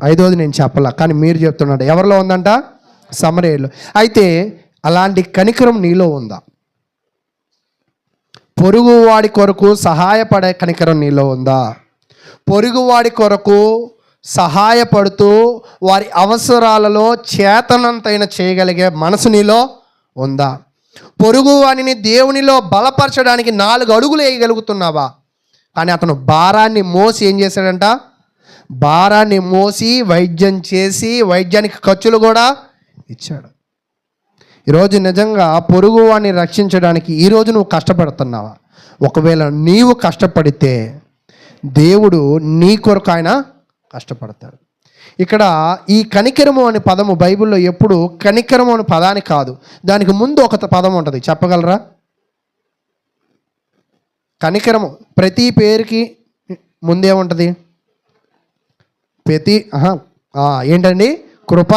Speaker 1: ఐదోది నేను చెప్పలా, కానీ మీరు చెప్తున్నాడు. ఎవరిలో ఉందంట? సమరయులు. అయితే అలాంటి కనికరం నీలో ఉందా? పొరుగువాడి కొరకు సహాయపడే కనికరం నీలో ఉందా? పొరుగువాడి కొరకు సహాయపడుతూ వారి అవసరాలలో చేతనంతైన చేయగలిగే మనసు నీలో ఉందా? పొరుగు వాడిని దేవునిలో బలపరచడానికి 4 అడుగులు వేయగలుగుతున్నావా? కానీ అతను భారాన్ని మోసి ఏం చేశాడంట? భారాన్ని మోసి వైద్యం చేసి వైద్యానికి ఖర్చులు కూడా ఇచ్చాడు. ఈరోజు నిజంగా పొరుగు వాడిని రక్షించడానికి ఈరోజు నువ్వు కష్టపడుతున్నావా? ఒకవేళ నీవు కష్టపడితే దేవుడు నీ కొరకు ఆయన కష్టపడతాడు. ఇక్కడ ఈ కనికరము అనే పదము బైబిల్లో ఎప్పుడు కనికరము అనే పదానికి కాదు, దానికి ముందు ఒక పదం ఉంటుంది. చెప్పగలరా? కనికరము ప్రతి పేరుకి ముందే ఉంటుంది. ఏంటండి? కృప,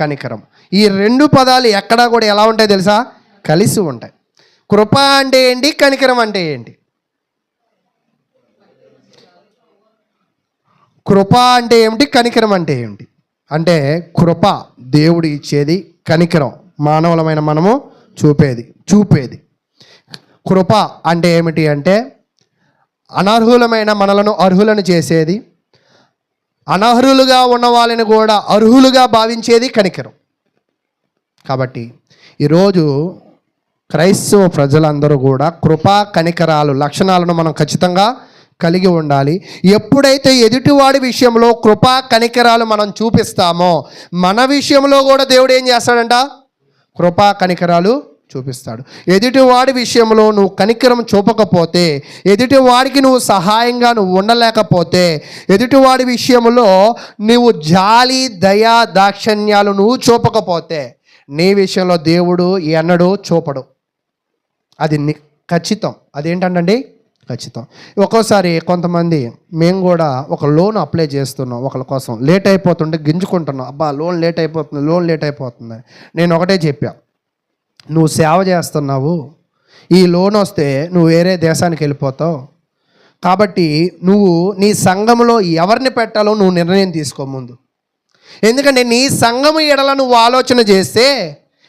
Speaker 1: కనికరం. ఈ 2 పదాలు ఎక్కడా కూడా ఎలా ఉంటాయి తెలుసా? కలిసి ఉంటాయి. కృప అంటే ఏంటి? కనికరం అంటే ఏంటి? కృప అంటే ఏమిటి? కనికరం అంటే ఏమిటి? అంటే కృప దేవుడు ఇచ్చేది, కనికరం మానవులమైన మనము చూపేది. కృప అంటే ఏమిటి అంటే అనర్హులమైన మనలను అర్హులను చేసేది, అనర్హులుగా ఉన్న వాళ్ళని కూడా అర్హులుగా భావించేది కనికరం. కాబట్టి ఈరోజు క్రైస్తవ ప్రజలందరూ కూడా కృపా కనికరాలు లక్షణాలను మనం ఖచ్చితంగా కలిగి ఉండాలి. ఎప్పుడైతే ఎదుటివాడి విషయంలో కృపా కనికరాలు మనం చూపిస్తామో, మన విషయంలో కూడా దేవుడు ఏం చేస్తాడంట? కృపా కనికరాలు చూపిస్తాడు. ఎదుటివాడి విషయంలో నువ్వు కనికరం చూపకపోతే, ఎదుటివాడికి నువ్వు సహాయంగా నువ్వు ఉండలేకపోతే, ఎదుటివాడి విషయంలో నువ్వు జాలి, దయ, దాక్షణ్యాలు నువ్వు చూపకపోతే, నీ విషయంలో దేవుడు ఎన్నడూ చూపడు. అది ఖచ్చితం. అదేంటండి? ఖచ్చితం. ఒక్కోసారి కొంతమంది మేము కూడా ఒక లోన్ అప్లై చేస్తున్నాం, ఒకరి కోసం లేట్ అయిపోతుంటే గింజుకుంటున్నాం. అబ్బా లోన్ లేట్ అయిపోతుంది. నేను ఒకటే చెప్పా, నువ్వు సేవ చేస్తున్నావు, ఈ లోన్ వస్తే నువ్వు వేరే దేశానికి వెళ్ళిపోతావు. కాబట్టి నువ్వు నీ సంఘంలో ఎవరిని పెట్టాలో నువ్వు నిర్ణయం తీసుకో ముందు. ఎందుకంటే నీ సంఘము ఎడల నువ్వు ఆలోచన చేస్తే,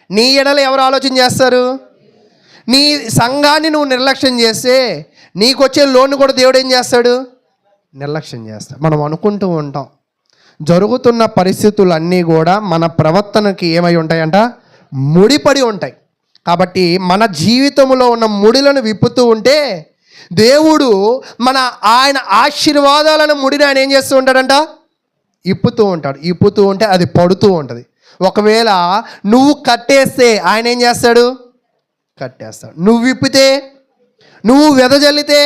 Speaker 1: నీ ఎడల ఎవరు ఆలోచన చేస్తారు? నీ సంఘాన్ని నువ్వు నిర్లక్ష్యం చేస్తే నీకు వచ్చే లోన్ కూడా దేవుడు ఏం చేస్తాడు? నిర్లక్ష్యం చేస్తాడు. మనం అనుకుంటూ ఉంటాం, జరుగుతున్న పరిస్థితులన్నీ కూడా మన ప్రవర్తనకి ఏమై ఉంటాయంట? ముడిపడి ఉంటాయి. కాబట్టి మన జీవితంలో ఉన్న ముడిలను విప్పుతూ ఉంటే దేవుడు ఆయన ఆశీర్వాదాలను ముడిని ఆయన ఏం చేస్తూ ఉంటాడంట? ఇప్పుతూ ఉంటే అది పడుతూ ఉంటుంది. ఒకవేళ నువ్వు కట్టేస్తే ఆయన ఏం చేస్తాడు? కట్టేస్తాడు. నువ్వు విప్పితే, నువ్వు వెదజల్లితే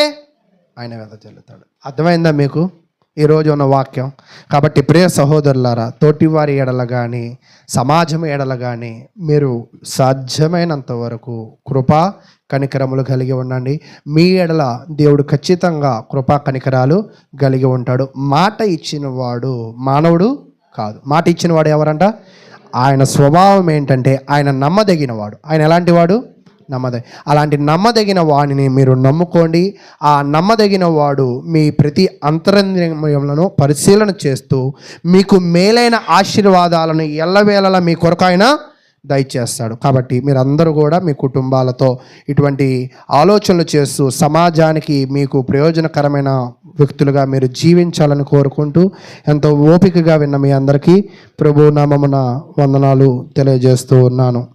Speaker 1: ఆయన వెదజల్లుతాడు. అర్థమైందా మీకు ఈరోజు ఉన్న వాక్యం? కాబట్టి ప్రియ సహోదరులారా, తోటివారి ఎడల కానీ సమాజం ఎడల కానీ మీరు సాధ్యమైనంత వరకు కృపా కనికరములు కలిగి ఉండండి. మీ ఎడల దేవుడు ఖచ్చితంగా కృపా కనికరాలు కలిగి ఉంటాడు. మాట ఇచ్చినవాడు మానవుడు కాదు. మాట ఇచ్చినవాడు ఎవరంట? ఆయన స్వభావం ఏంటంటే ఆయన నమ్మదగినవాడు. ఆయన ఎలాంటి వాడు? అలాంటి నమ్మదగిన వాడిని మీరు నమ్ముకోండి. ఆ నమ్మదగిన వాడు మీ ప్రతి అంతరంగములను పరిశీలన చేస్తూ మీకు మేలైన ఆశీర్వాదాలను ఎల్లవేళలా మీ కొరకు ఆయన దయచేస్తాడు. కాబట్టి మీరందరూ కూడా మీ కుటుంబాలతో ఇటువంటి ఆలోచనలు చేస్తూ సమాజానికి మీకు ప్రయోజనకరమైన వ్యక్తులుగా మీరు జీవించాలని కోరుకుంటూ ఎంతో ఓపికగా విన్న మీ అందరికీ ప్రభు నామమున వందనాలు తెలియజేస్తూ ఉన్నాను.